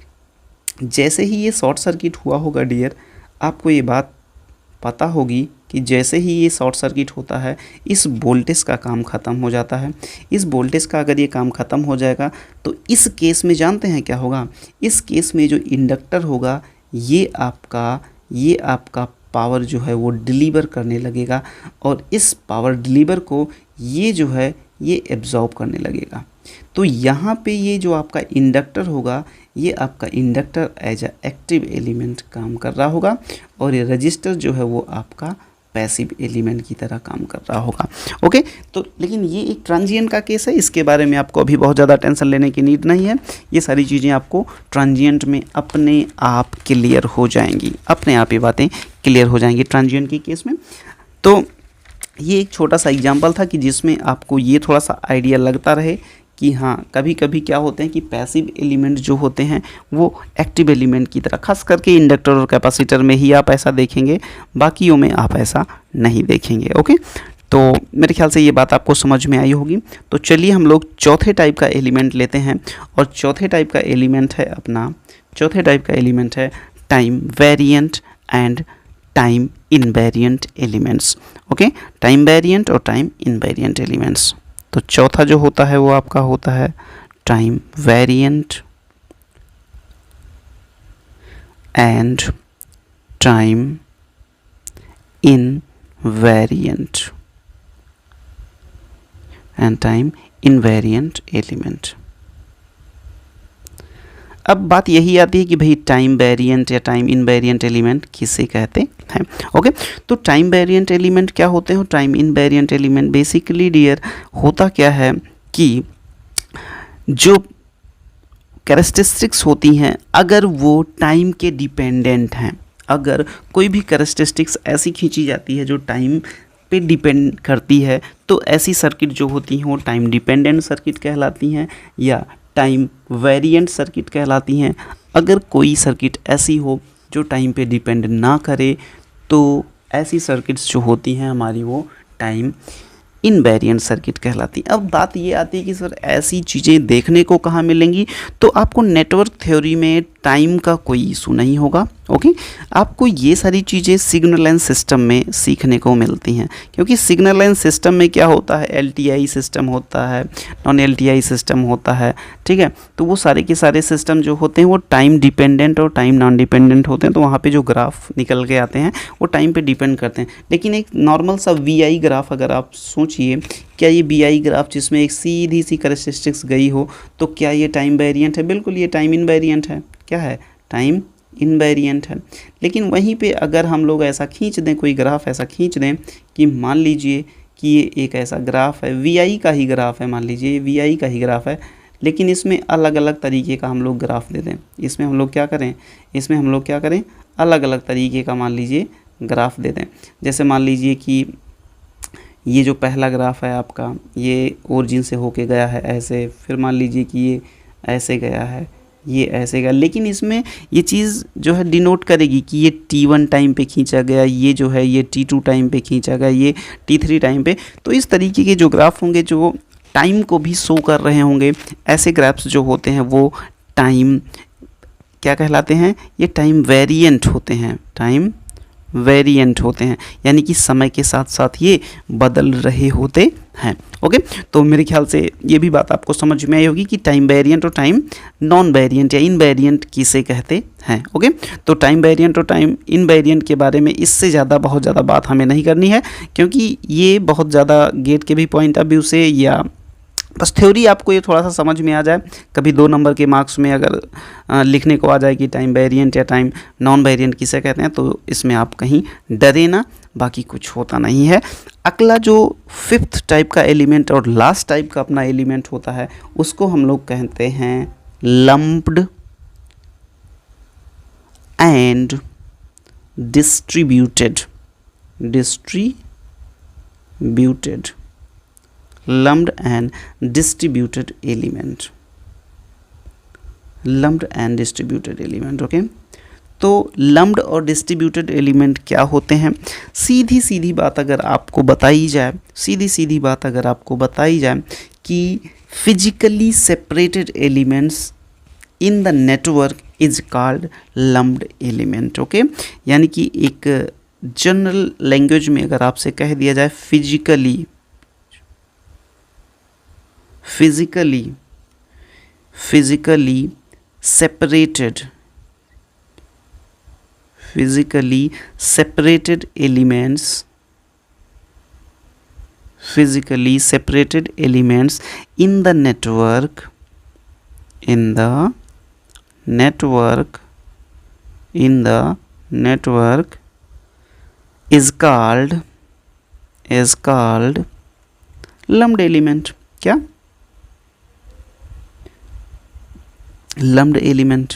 जैसे ही ये शॉर्ट सर्किट हुआ होगा डियर, आपको ये बात पता होगी कि जैसे ही ये शॉर्ट सर्किट होता है इस वोल्टेज का काम ख़त्म हो जाता है। इस वोल्टेज का अगर ये काम ख़त्म हो जाएगा तो इस केस में जानते हैं क्या होगा? इस केस में जो इंडक्टर होगा ये आपका पावर जो है वो डिलीवर करने लगेगा और इस पावर डिलीवर को ये जो है ये एब्जॉर्ब करने लगेगा। तो यहाँ पे ये जो आपका इंडक्टर होगा ये आपका inductor as a active element काम कर रहा होगा और ये रजिस्टर जो है वो आपका पैसिव एलिमेंट की तरह काम कर रहा होगा। ओके, तो लेकिन ये एक ट्रांजिएंट का केस है, इसके बारे में आपको अभी बहुत ज़्यादा टेंशन लेने की नीड नहीं है। ये सारी चीज़ें आपको ट्रांजिएंट में अपने आप क्लियर हो जाएंगी, अपने आप ये बातें क्लियर हो जाएंगी ट्रांजिएंट के केस में। तो ये एक छोटा सा एग्जाम्पल था कि जिसमें आपको ये थोड़ा सा आइडिया लगता रहे कि हाँ कभी कभी क्या होते हैं कि पैसिव एलिमेंट जो होते हैं वो एक्टिव एलिमेंट की तरह, खास करके इंडक्टर और कैपेसिटर में ही आप ऐसा देखेंगे, बाकियों में आप ऐसा नहीं देखेंगे। ओके, तो मेरे ख्याल से ये बात आपको समझ में आई होगी। तो चलिए हम लोग चौथे टाइप का एलिमेंट लेते हैं और चौथे टाइप का एलिमेंट है time variant and time invariant elements. Okay, time variant और टाइम इनवेरिएंट एलिमेंट्स। तो चौथा जो होता है वो आपका होता है time variant and time invariant element. अब बात यही आती है कि भाई टाइम वेरिएंट या टाइम इनवेरिएंट एलिमेंट किसे कहते हैं। ओके, तो टाइम वेरिएंट एलिमेंट क्या होते हैं? टाइम इनवेरिएंट एलिमेंट बेसिकली डियर होता क्या है कि जो कैरेक्टरिस्टिक्स होती हैं अगर वो टाइम के डिपेंडेंट हैं, अगर कोई भी कैरेक्टरिस्टिक्स ऐसी खींची जाती है जो टाइम पे डिपेंड करती है, तो ऐसी सर्किट जो होती हैं वो टाइम डिपेंडेंट सर्किट कहलाती हैं या टाइम वेरिएंट सर्किट कहलाती हैं। अगर कोई सर्किट ऐसी हो जो टाइम पे डिपेंड ना करे तो ऐसी सर्किट्स जो होती हैं हमारी वो टाइम इनवेरिएंट सर्किट कहलाती है। अब बात ये आती है कि सर ऐसी चीज़ें देखने को कहाँ मिलेंगी? तो आपको नेटवर्क थ्योरी में टाइम का कोई इशू नहीं होगा। ओके, आपको ये सारी चीज़ें सिग्नल एंड सिस्टम में सीखने को मिलती हैं, क्योंकि सिग्नल एंड सिस्टम में क्या होता है, LTI सिस्टम होता है, नॉन LTI सिस्टम होता है, ठीक है। तो वो सारे के सारे सिस्टम जो होते हैं वो टाइम डिपेंडेंट और टाइम नॉन डिपेंडेंट होते हैं। तो वहाँ पे जो ग्राफ निकल के आते हैं वो टाइम पे डिपेंड करते हैं। लेकिन एक नॉर्मल सा VI ग्राफ अगर आप सोचिए, क्या ये VI ग्राफ जिसमें एक सीधी सी कैरेक्टरिस्टिक्स गई हो, तो क्या ये टाइम वेरिएंट है? बिल्कुल ये टाइम इनवेरिएंट है। क्या है? टाइम इनवेरिएंट है। लेकिन वहीं पे अगर हम लोग ऐसा खींच दें, कोई ग्राफ ऐसा खींच दें कि मान लीजिए कि ये एक ऐसा ग्राफ है, VI का ही ग्राफ है, मान लीजिए ये VI का ही ग्राफ है, लेकिन इसमें अलग अलग तरीके का हम लोग ग्राफ दे दें। इसमें हम लोग क्या करें, अलग अलग तरीके का मान लीजिए ग्राफ दे दें। जैसे मान लीजिए कि ये जो पहला ग्राफ है आपका, ये ओरिजिन से होके गया है ऐसे, फिर मान लीजिए कि ये ऐसे गया है, ये ऐसे गया, लेकिन इसमें ये चीज़ जो है डिनोट करेगी कि ये T1 टाइम पे खींचा गया, ये जो है ये T2 टाइम पे खींचा गया, ये T3 टाइम पे। तो इस तरीके के जो ग्राफ होंगे जो टाइम को भी शो कर रहे होंगे, ऐसे ग्राफ्स जो होते हैं वो टाइम क्या कहलाते हैं? ये टाइम वेरिएंट होते हैं, टाइम वेरिएंट होते हैं, यानी कि समय के साथ साथ ये बदल रहे होते हैं। ओके, तो मेरे ख्याल से ये भी बात आपको समझ में आई होगी कि टाइम वेरिएंट और टाइम नॉन वेरिएंट या इनवेरिएंट किसे कहते हैं। ओके, तो टाइम वेरिएंट और टाइम इनवेरिएंट के बारे में इससे ज़्यादा बहुत ज़्यादा बात हमें नहीं करनी है, क्योंकि ये बहुत ज़्यादा गेट के भी पॉइंट ऑफ व्यू से या बस थ्योरी आपको ये थोड़ा सा समझ में आ जाए, कभी 2 नंबर के मार्क्स में अगर लिखने को आ जाए कि टाइम वेरिएंट या टाइम नॉन वेरिएंट किसे कहते हैं, तो इसमें आप कहीं डरे ना, बाकी कुछ होता नहीं है। अगला जो 5th टाइप का एलिमेंट और लास्ट टाइप का अपना एलिमेंट होता है, उसको हम लोग कहते हैं lumped and distributed lumped and distributed element, okay. तो लम्प्ड और डिस्ट्रीब्यूटेड एलिमेंट क्या होते हैं? सीधी सीधी बात अगर आपको बताई जाए कि physically separated elements in the network is called lumped element. Okay, यानी कि एक जनरल लैंग्वेज में अगर आपसे कह दिया जाए physically separated elements in the network is called lumped element। क्या? Lumped element.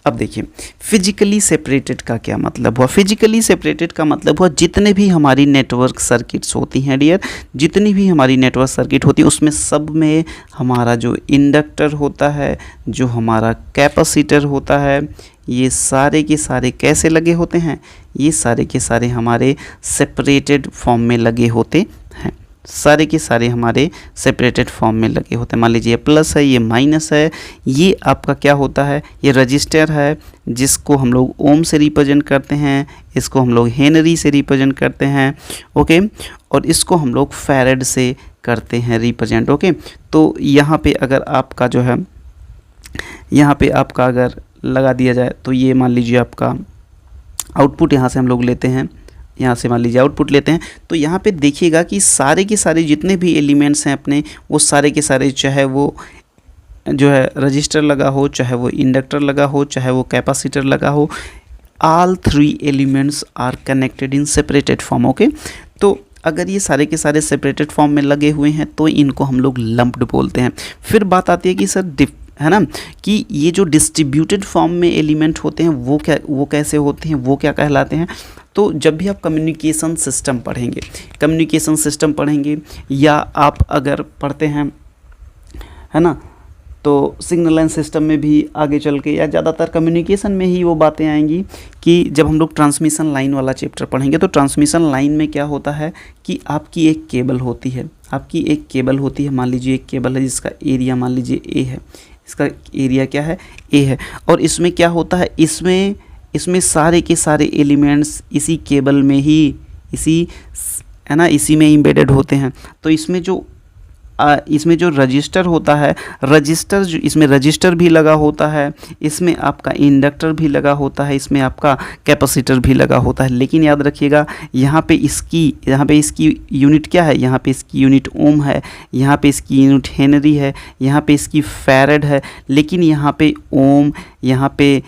अब देखिए फिजिकली सेपरेटेड का क्या मतलब हुआ? फिजिकली सेपरेटेड का मतलब हुआ जितने भी हमारी नेटवर्क सर्किट्स होती हैं डियर, जितनी भी हमारी नेटवर्क सर्किट होती है उसमें सब में हमारा जो इंडक्टर होता है, जो हमारा कैपेसिटर होता है, ये सारे के सारे कैसे लगे होते हैं? ये सारे के सारे हमारे सेपरेटेड फॉर्म में लगे होते हैं, सारे के सारे हमारे सेपरेटेड फॉर्म में लगे होते हैं। मान लीजिए ये प्लस है, ये माइनस है, ये आपका क्या होता है? ये रजिस्टर है जिसको हम लोग ओम से रिप्रेजेंट करते हैं, इसको हम लोग हेनरी से रिप्रेजेंट करते हैं। ओके, और इसको हम लोग फैरेड से करते हैं रिप्रेजेंट। ओके, तो यहाँ पे अगर आपका जो है, यहाँ पे आपका अगर लगा दिया जाए तो ये मान लीजिए आपका आउटपुट यहाँ से हम लोग लेते हैं, यहाँ से मान लीजिए आउटपुट लेते हैं, तो यहाँ पे देखिएगा कि सारे के सारे जितने भी एलिमेंट्स हैं अपने, वो सारे के सारे चाहे वो जो है रजिस्टर लगा हो, चाहे वो इंडक्टर लगा हो, चाहे वो कैपेसिटर लगा हो, all 3 elements are connected in separated form. Okay, तो अगर ये सारे के सारे सेपरेटेड फॉर्म में लगे हुए हैं तो इनको हम लोग लम्प्ड बोलते हैं। फिर बात आती है कि सर है ना, कि ये जो डिस्ट्रीब्यूटेड फॉर्म में एलिमेंट होते हैं वो कैसे होते हैं, वो क्या कहलाते हैं? तो जब भी आप कम्युनिकेशन सिस्टम पढ़ेंगे या आप अगर पढ़ते हैं, है ना, तो सिग्नल लाइन सिस्टम में भी आगे चल के या ज़्यादातर कम्युनिकेशन में ही वो बातें आएंगी कि जब हम लोग ट्रांसमिशन लाइन वाला चैप्टर पढ़ेंगे, तो ट्रांसमिशन लाइन में क्या होता है कि आपकी एक केबल होती है, मान लीजिए एक केबल है जिसका एरिया मान लीजिए ए है, इसका एरिया क्या है? ए है, और इसमें क्या होता है? इसमें सारे के सारे एलिमेंट्स इसी केबल में ही इसी में एम्बेडेड होते हैं। तो इसमें जो रजिस्टर होता है, इसमें रजिस्टर भी लगा होता है, इसमें आपका इंडक्टर भी लगा होता है, इसमें आपका कैपेसिटर भी लगा होता है। लेकिन याद रखिएगा यहाँ पे इसकी यूनिट क्या है? यहाँ पे इसकी यूनिट ओम है, यहाँ पे इसकी यूनिट हेनरी है, यहाँ पे इसकी फैरेड है। लेकिन यहाँ पे ओम, यहाँ पे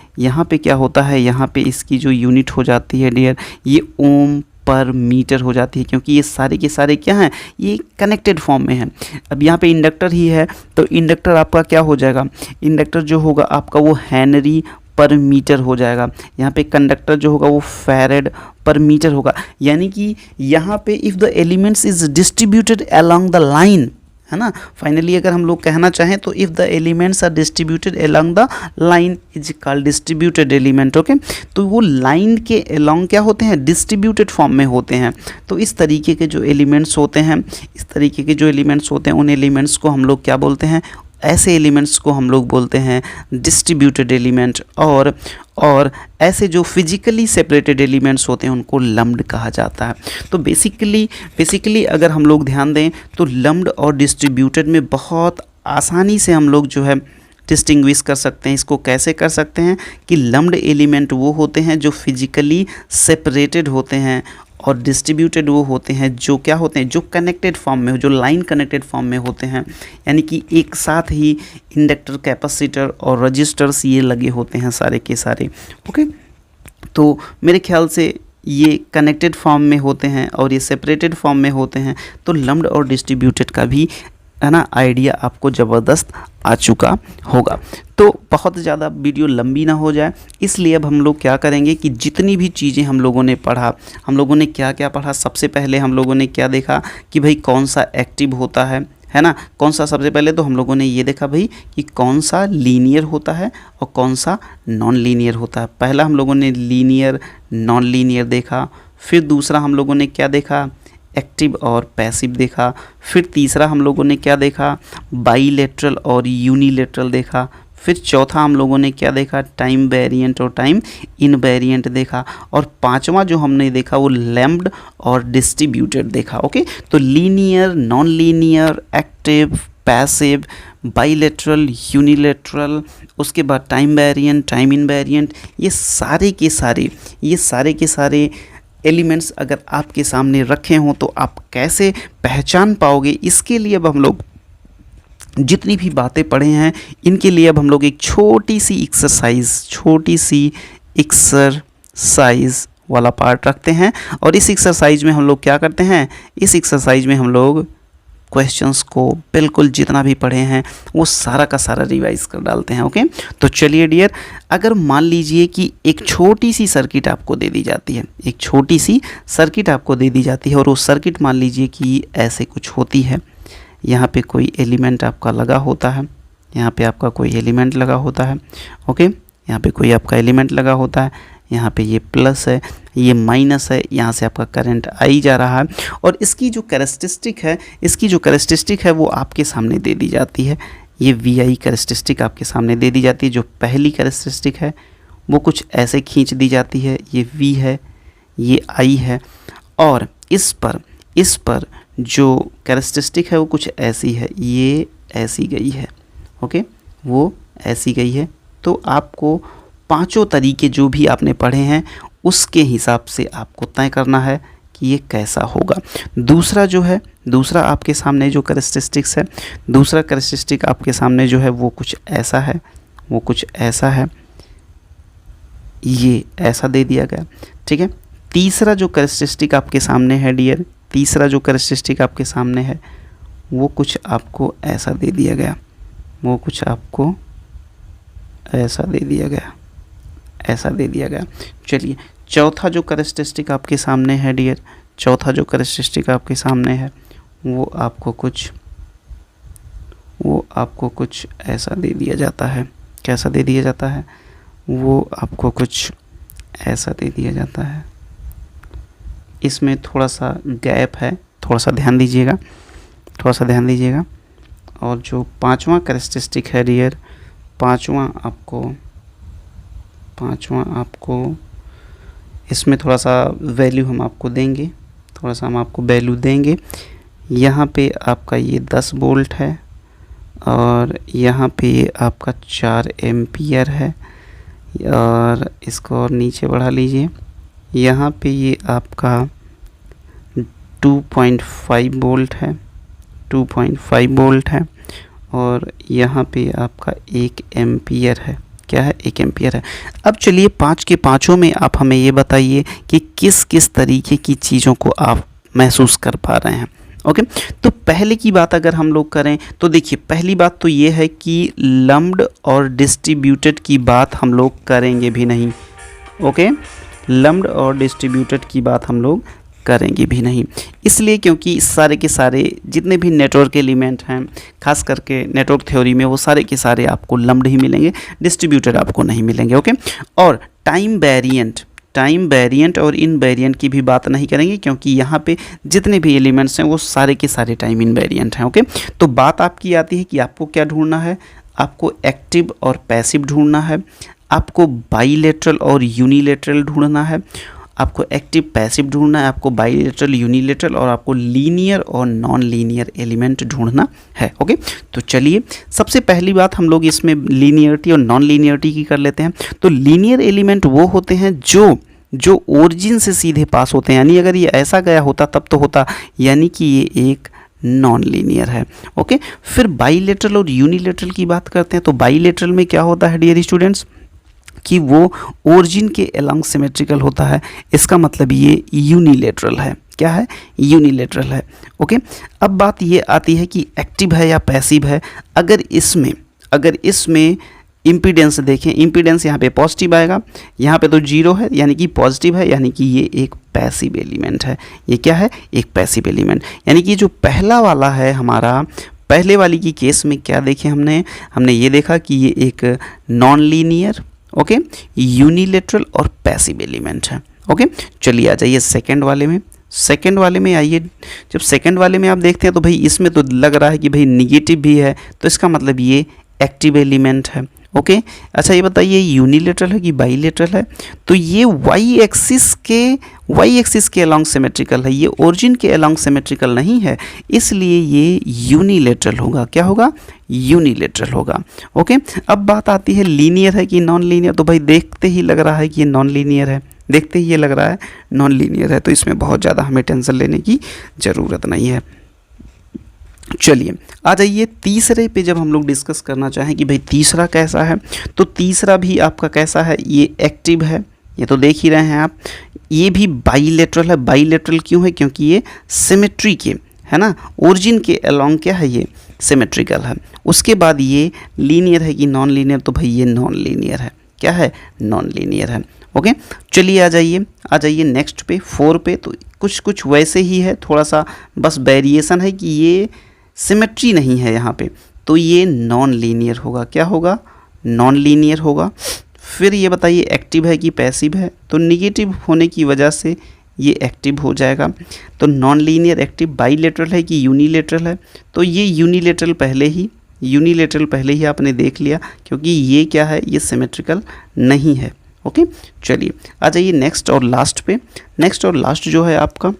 क्या होता है? यहाँ पे इसकी जो यूनिट हो जाती है डियर, ये ओम पर मीटर हो जाती है, क्योंकि ये सारे के सारे क्या हैं? ये कनेक्टेड फॉर्म में है। अब यहाँ पे इंडक्टर ही है, तो इंडक्टर आपका क्या हो जाएगा? इंडक्टर जो होगा आपका वो हेनरी पर मीटर हो जाएगा। यहाँ पे कंडक्टर जो होगा वो फैरेड पर मीटर होगा। यानी कि यहाँ पे if the elements is distributed along the line, है ना, फाइनली अगर हम लोग कहना चाहें तो if the elements are distributed along the line is called distributed element. Okay, तो वो लाइन के अलोंग क्या होते हैं? डिस्ट्रीब्यूटेड फॉर्म में होते हैं। तो इस तरीके के जो एलिमेंट्स होते हैं, उन एलिमेंट्स को हम लोग क्या बोलते हैं? ऐसे एलिमेंट्स को हम लोग बोलते हैं डिस्ट्रीब्यूटेड एलिमेंट, और ऐसे जो फिजिकली सेपरेटेड एलिमेंट्स होते हैं उनको लम्प्ड कहा जाता है। तो बेसिकली अगर हम लोग ध्यान दें तो लम्प्ड और डिस्ट्रीब्यूटेड में बहुत आसानी से हम लोग जो है डिस्टिंग्विश कर सकते हैं। इसको कैसे कर सकते हैं कि लम्प्ड एलिमेंट वो होते हैं जो फिजिकली सेपरेटेड होते हैं, और डिस्ट्रीब्यूटेड वो होते हैं जो क्या होते हैं, जो कनेक्टेड फॉर्म में, जो लाइन कनेक्टेड फॉर्म में होते हैं, यानी कि एक साथ ही इंडक्टर, कैपेसिटर और रजिस्टर्स ये लगे होते हैं सारे के सारे। ओके, तो मेरे ख्याल से ये कनेक्टेड फॉर्म में होते हैं और ये सेपरेटेड फॉर्म में होते हैं, तो लम्प्ड और डिस्ट्रीब्यूटेड का भी है ना आइडिया आपको ज़बरदस्त आ चुका होगा। तो बहुत ज़्यादा वीडियो लंबी ना हो जाए, इसलिए अब हम लोग क्या करेंगे कि जितनी भी चीज़ें हम लोगों ने पढ़ा, हम लोगों ने क्या क्या पढ़ा। सबसे पहले हम लोगों ने क्या देखा कि भाई कौन सा एक्टिव होता है ना, कौन सा। सबसे पहले तो हम लोगों ने ये देखा भाई कि कौन सा लीनियर होता है और कौन सा नॉन लीनियर होता है। पहला हम लोगों ने लीनियर नॉन लीनियर देखा, फिर दूसरा हम लोगों ने क्या देखा, एक्टिव और पैसिव देखा, फिर तीसरा हम लोगों ने क्या देखा, बाईलेटरल और यूनिलेटरल देखा, फिर चौथा हम लोगों ने क्या देखा, टाइम वेरिएंट और टाइम इनवेरिएंट देखा, और पांचवा जो हमने देखा वो लैम्प्ड और डिस्ट्रीब्यूटेड देखा। ओके, तो linear, non linear, active, passive, bilateral, unilateral, उसके बाद टाइम वेरिएंट, टाइम इनवेरिएंट, ये सारे के सारे एलिमेंट्स अगर आपके सामने रखे हों तो आप कैसे पहचान पाओगे। इसके लिए अब हम लोग जितनी भी बातें पढ़े हैं इनके लिए अब हम लोग एक छोटी सी एक्सरसाइज वाला पार्ट रखते हैं, और इस एक्सरसाइज में हम लोग क्या करते हैं, इस एक्सरसाइज में हम लोग क्वेश्चंस को बिल्कुल जितना भी पढ़े हैं वो सारा का सारा रिवाइज कर डालते हैं। ओके, तो चलिए डियर, अगर मान लीजिए कि एक छोटी सी सर्किट आपको दे दी जाती है, एक छोटी सी सर्किट आपको दे दी जाती है, और वो सर्किट मान लीजिए कि ऐसे कुछ होती है। यहाँ पे कोई एलिमेंट आपका लगा होता है, यहाँ पे आपका कोई एलिमेंट लगा होता है। ओके, यहाँ पे कोई आपका एलिमेंट लगा होता है, यहाँ पे ये प्लस है, ये माइनस है, यहाँ से आपका करंट आई जा रहा है, और इसकी जो कैरेक्टरिस्टिक है वो आपके सामने दे दी जाती है। ये VI कैरेक्टरिस्टिक आपके सामने दे दी जाती है। जो पहली कैरेक्टरिस्टिक है वो कुछ ऐसे खींच दी जाती है, ये V है, ये I है, और इस पर जो कैरेक्टरिस्टिक है वो कुछ ऐसी है, ये ऐसी गई है। ओके, वो ऐसी गई है। तो आपको पांचों तरीके जो भी आपने पढ़े हैं उसके हिसाब से आपको तय करना है कि ये कैसा होगा। दूसरा आपके सामने जो कैरेक्टरिस्टिक्स है, दूसरा कैरेक्टरिस्टिक आपके सामने जो है वो कुछ ऐसा है, वो कुछ ऐसा है, ये ऐसा दे दिया गया। ठीक है, तीसरा जो कैरेक्टरिस्टिक आपके सामने है डियर, तीसरा जो कैरेक्टरिस्टिक आपके सामने है वो कुछ आपको ऐसा दे दिया गया, वो कुछ आपको ऐसा दे दिया गया, ऐसा दे दिया गया। चलिए, चौथा जो कैरेक्टरिस्टिक आपके सामने है डियर, चौथा जो कैरेक्टरिस्टिक आपके सामने है वो आपको कुछ ऐसा दे दिया जाता है। कैसा दे दिया जाता है, वो आपको कुछ ऐसा दे दिया जाता है। इसमें थोड़ा सा गैप है, थोड़ा सा ध्यान दीजिएगा। और जो पांचवा कैरेक्टरिस्टिक है डियर, पांचवा आपको इसमें थोड़ा सा वैल्यू हम आपको देंगे, यहाँ पे आपका ये 10 वोल्ट है, और यहाँ पे ये आपका 4 एम्पियर है, और इसको और नीचे बढ़ा लीजिए, यहाँ पे ये आपका 2.5 वोल्ट है, 2.5 वोल्ट है, और यहाँ पे आपका 1 एम्पियर है। क्या है, 1 एम्पियर है। अब चलिए पाँच के पाँचों में आप हमें ये बताइए कि किस किस तरीके की चीज़ों को आप महसूस कर पा रहे हैं। ओके, तो पहले की बात अगर हम लोग करें तो देखिए, पहली बात तो ये है कि लम्प्ड और डिस्ट्रीब्यूटेड की बात हम लोग करेंगे भी नहीं। ओके, लम्प्ड और डिस्ट्रीब्यूटेड की बात हम लोग करेंगे भी नहीं, इसलिए क्योंकि सारे के सारे जितने भी नेटवर्क एलिमेंट हैं, खास करके नेटवर्क थ्योरी में, वो सारे के सारे आपको लम्प्ड ही मिलेंगे, डिस्ट्रीब्यूटेड आपको नहीं मिलेंगे। ओके, और टाइम टाइम वेरिएंट और इनवेरिएंट की भी बात नहीं करेंगे, क्योंकि यहाँ पे जितने भी एलिमेंट्स हैं वो सारे के सारे टाइम इनवेरिएंट हैं। ओके, तो बात आपकी आती है कि आपको क्या ढूंढना है, आपको एक्टिव और पैसिव ढूंढना है, आपको बाईलेटरल और यूनिलेटरल ढूंढना है, आपको एक्टिव पैसिव ढूंढना है, आपको बाईलेटरल यूनिलेटरल और आपको लीनियर और नॉन लीनियर एलिमेंट ढूंढना है। ओके, तो चलिए सबसे पहली बात हम लोग इसमें लीनियरिटी और नॉन लीनियरिटी की कर लेते हैं। तो लीनियर एलिमेंट वो होते हैं जो ओरिजिन से सीधे पास होते हैं, यानी अगर ये ऐसा गया होता तब तो होता, यानी कि ये एक नॉन लीनियर है। ओके, फिर बाईलेटरल और यूनिलेटरल की बात करते हैं। तो बाईलेटरल में क्या होता है डियर स्टूडेंट्स कि वो ओरिजिन के अलोंग सिमेट्रिकल होता है, इसका मतलब ये यूनिलेटरल है। क्या है? यूनिलेटरल है। ओके, अब बात ये आती है कि एक्टिव है या पैसिव है। अगर इसमें इम्पीडेंस देखें, इम्पीडेंस यहाँ पे पॉजिटिव आएगा, यहाँ पे तो जीरो है यानी कि पॉजिटिव है, यानी कि ये एक पैसिव एलिमेंट है। ये क्या है? एक पैसिव एलिमेंट। यानी कि जो पहला वाला है हमारा, पहले वाली की केस में क्या देखे हमने ये देखा कि ये एक नॉन लीनियर, ओके, यूनिलेटरल और पैसिव एलिमेंट है। ओके, चलिए आ जाइए सेकेंड वाले में। सेकेंड वाले में आइए, जब सेकेंड वाले में आप देखते हैं तो भाई इसमें तो लग रहा है कि भाई निगेटिव भी है, तो इसका मतलब ये एक्टिव एलिमेंट है। ओके, अच्छा ये बताइए यूनिलेटरल है कि बाईलेटरल है? तो ये वाई एक्सिस के अलोंग सिमेट्रिकल है, ये ओरिजिन के अलोंग सिमेट्रिकल नहीं है, इसलिए ये यूनिलेटरल होगा। क्या होगा? यूनिलेटरल होगा। ओके, अब बात आती है लीनियर है कि नॉन लीनियर। तो भाई देखते ही लग रहा है कि ये नॉन लीनियर है, देखते ही ये लग रहा है नॉन लीनियर है, तो इसमें बहुत ज़्यादा हमें टेंशन लेने की ज़रूरत नहीं है। चलिए आ जाइए तीसरे पे। जब हम लोग डिस्कस करना चाहें कि भाई तीसरा कैसा है, तो तीसरा भी आपका कैसा है? ये एक्टिव है, ये तो देख ही रहे हैं आप। ये भी बाईलेटरल है। बाईलेटरल क्यों है? क्योंकि ये सिमेट्री के है ना, ओरिजिन के अलोंग क्या है, ये सिमेट्रिकल है। उसके बाद ये लीनियर है कि नॉन लीनियर? तो भाई ये नॉन लीनियर है। क्या है? नॉन लीनियर है। ओके, चलिए आ जाइए नेक्स्ट पे 4 पे। तो कुछ वैसे ही है, थोड़ा सा बस वेरिएशन है कि ये सिमेट्री नहीं है यहाँ पे, तो ये नॉन लीनियर होगा। क्या होगा? नॉन लीनियर होगा। फिर ये बताइए एक्टिव है कि पैसिव है? तो निगेटिव होने की वजह से ये एक्टिव हो जाएगा। तो नॉन लीनियर एक्टिव बाईलेटरल है कि यूनिलेटरल है? तो ये यूनिलेटरल पहले ही आपने देख लिया, क्योंकि ये क्या है, ये सिमेट्रिकल नहीं है। ओके, चलिए आ जाइए नेक्स्ट और लास्ट पे। नेक्स्ट और लास्ट जो है आपका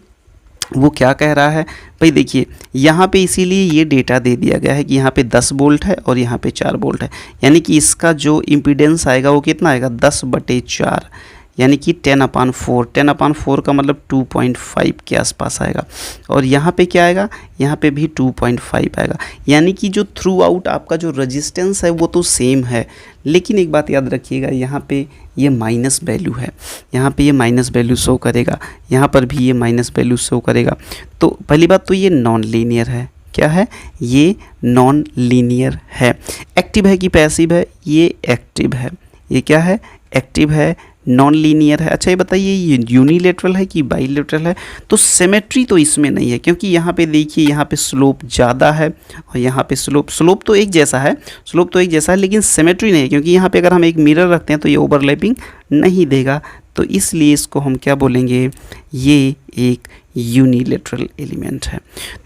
वो क्या कह रहा है? भाई देखिए यहाँ पे इसीलिए ये डेटा दे दिया गया है कि यहाँ पे 10 वोल्ट है और यहाँ पे 4 वोल्ट है, यानी कि इसका जो इम्पीडेंस आएगा वो कितना आएगा? 10/4, यानी कि 10/4। 10/4 का मतलब 2.5 के आसपास आएगा। और यहाँ पे क्या आएगा? यहाँ पे भी 2.5 आएगा। यानी कि जो थ्रू आउट आपका जो रेजिस्टेंस है वो तो सेम है, लेकिन एक बात याद रखिएगा, यहाँ पे ये माइनस वैल्यू है, यहाँ पे ये माइनस वैल्यू शो करेगा, यहाँ पर भी ये माइनस वैल्यू शो करेगा। तो पहली बात तो ये नॉन लीनियर है। क्या है? ये नॉन लीनियर है। एक्टिव है कि पैसिव है? ये एक्टिव है। ये क्या है? एक्टिव है, नॉन लीनियर है। अच्छा ये बताइए ये यूनिलेटरल है कि बाईलेटरल है? तो सिमेट्री तो इसमें नहीं है, क्योंकि यहाँ पे देखिए यहाँ पे स्लोप ज़्यादा है और यहाँ पे स्लोप तो एक जैसा है, लेकिन सिमेट्री नहीं है, क्योंकि यहाँ पे अगर हम एक मिरर रखते हैं तो ये ओवरलैपिंग नहीं देगा। तो इसलिए इसको हम क्या बोलेंगे? ये एक यूनिलेटरल एलिमेंट है।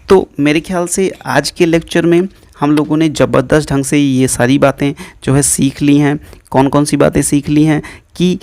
तो मेरे ख्याल से आज के लेक्चर में हम लोगों ने ज़बरदस्त ढंग से ये सारी बातें जो है सीख ली हैं। कौन कौन सी बातें सीख ली हैं कि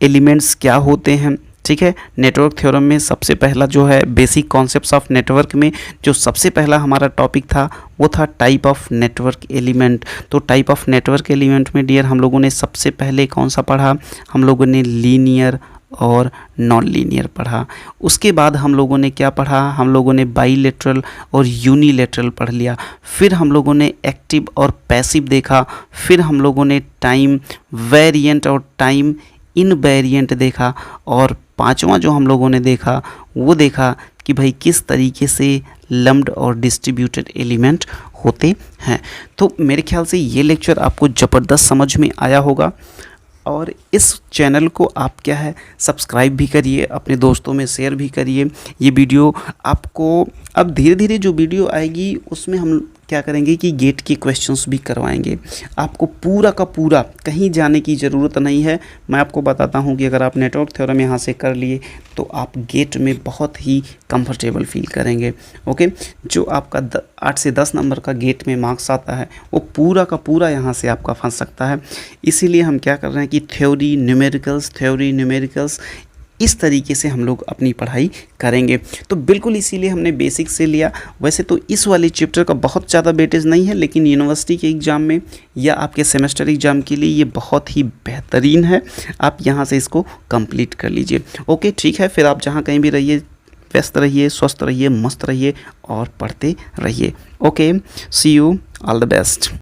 एलिमेंट्स क्या होते हैं, ठीक है। नेटवर्क थ्योरम में सबसे पहला जो है बेसिक कॉन्सेप्ट्स ऑफ नेटवर्क में जो सबसे पहला हमारा टॉपिक था वो था टाइप ऑफ नेटवर्क एलिमेंट। तो टाइप ऑफ नेटवर्क एलिमेंट में डियर हम लोगों ने सबसे पहले कौन सा पढ़ा? हम लोगों ने लीनियर और नॉन लीनियर पढ़ा। उसके बाद हम लोगों ने क्या पढ़ा? हम लोगों ने बाईलेटरल और यूनिलेटरल पढ़ लिया। फिर हम लोगों ने एक्टिव और पैसिव देखा। फिर हम लोगों ने टाइम वेरिएंट और टाइम इनवेरिएंट देखा। और पांचवा जो हम लोगों ने देखा वो देखा कि भाई किस तरीके से लम्प्ड और डिस्ट्रीब्यूटेड एलिमेंट होते हैं। तो मेरे ख्याल से ये लेक्चर आपको ज़बरदस्त समझ में आया होगा। और इस चैनल को आप क्या है सब्सक्राइब भी करिए, अपने दोस्तों में शेयर भी करिए। ये वीडियो आपको अब धीरे धीरे जो वीडियो आएगी उसमें हम क्या करेंगे कि गेट के क्वेश्चंस भी करवाएंगे। आपको पूरा का पूरा कहीं जाने की ज़रूरत नहीं है। मैं आपको बताता हूँ कि अगर आप नेटवर्क थ्योरम यहाँ से कर लिए तो आप गेट में बहुत ही कंफर्टेबल फील करेंगे। ओके, जो आपका 8 से 10 नंबर का गेट में मार्क्स आता है वो पूरा का पूरा यहाँ से आपका फंस सकता है। इसीलिए हम क्या कर रहे हैं कि थ्योरी न्यूमेरिकल्स इस तरीके से हम लोग अपनी पढ़ाई करेंगे। तो बिल्कुल इसीलिए हमने बेसिक से लिया। वैसे तो इस वाले चैप्टर का बहुत ज़्यादा वेटेज नहीं है, लेकिन यूनिवर्सिटी के एग्ज़ाम में या आपके सेमेस्टर एग्ज़ाम के लिए ये बहुत ही बेहतरीन है। आप यहाँ से इसको कंप्लीट कर लीजिए। ओके, ठीक है, फिर आप जहाँ कहीं भी रहिए, व्यस्त रहिए, स्वस्थ रहिए, मस्त रहिए और पढ़ते रहिए। Okay, see you, all the best.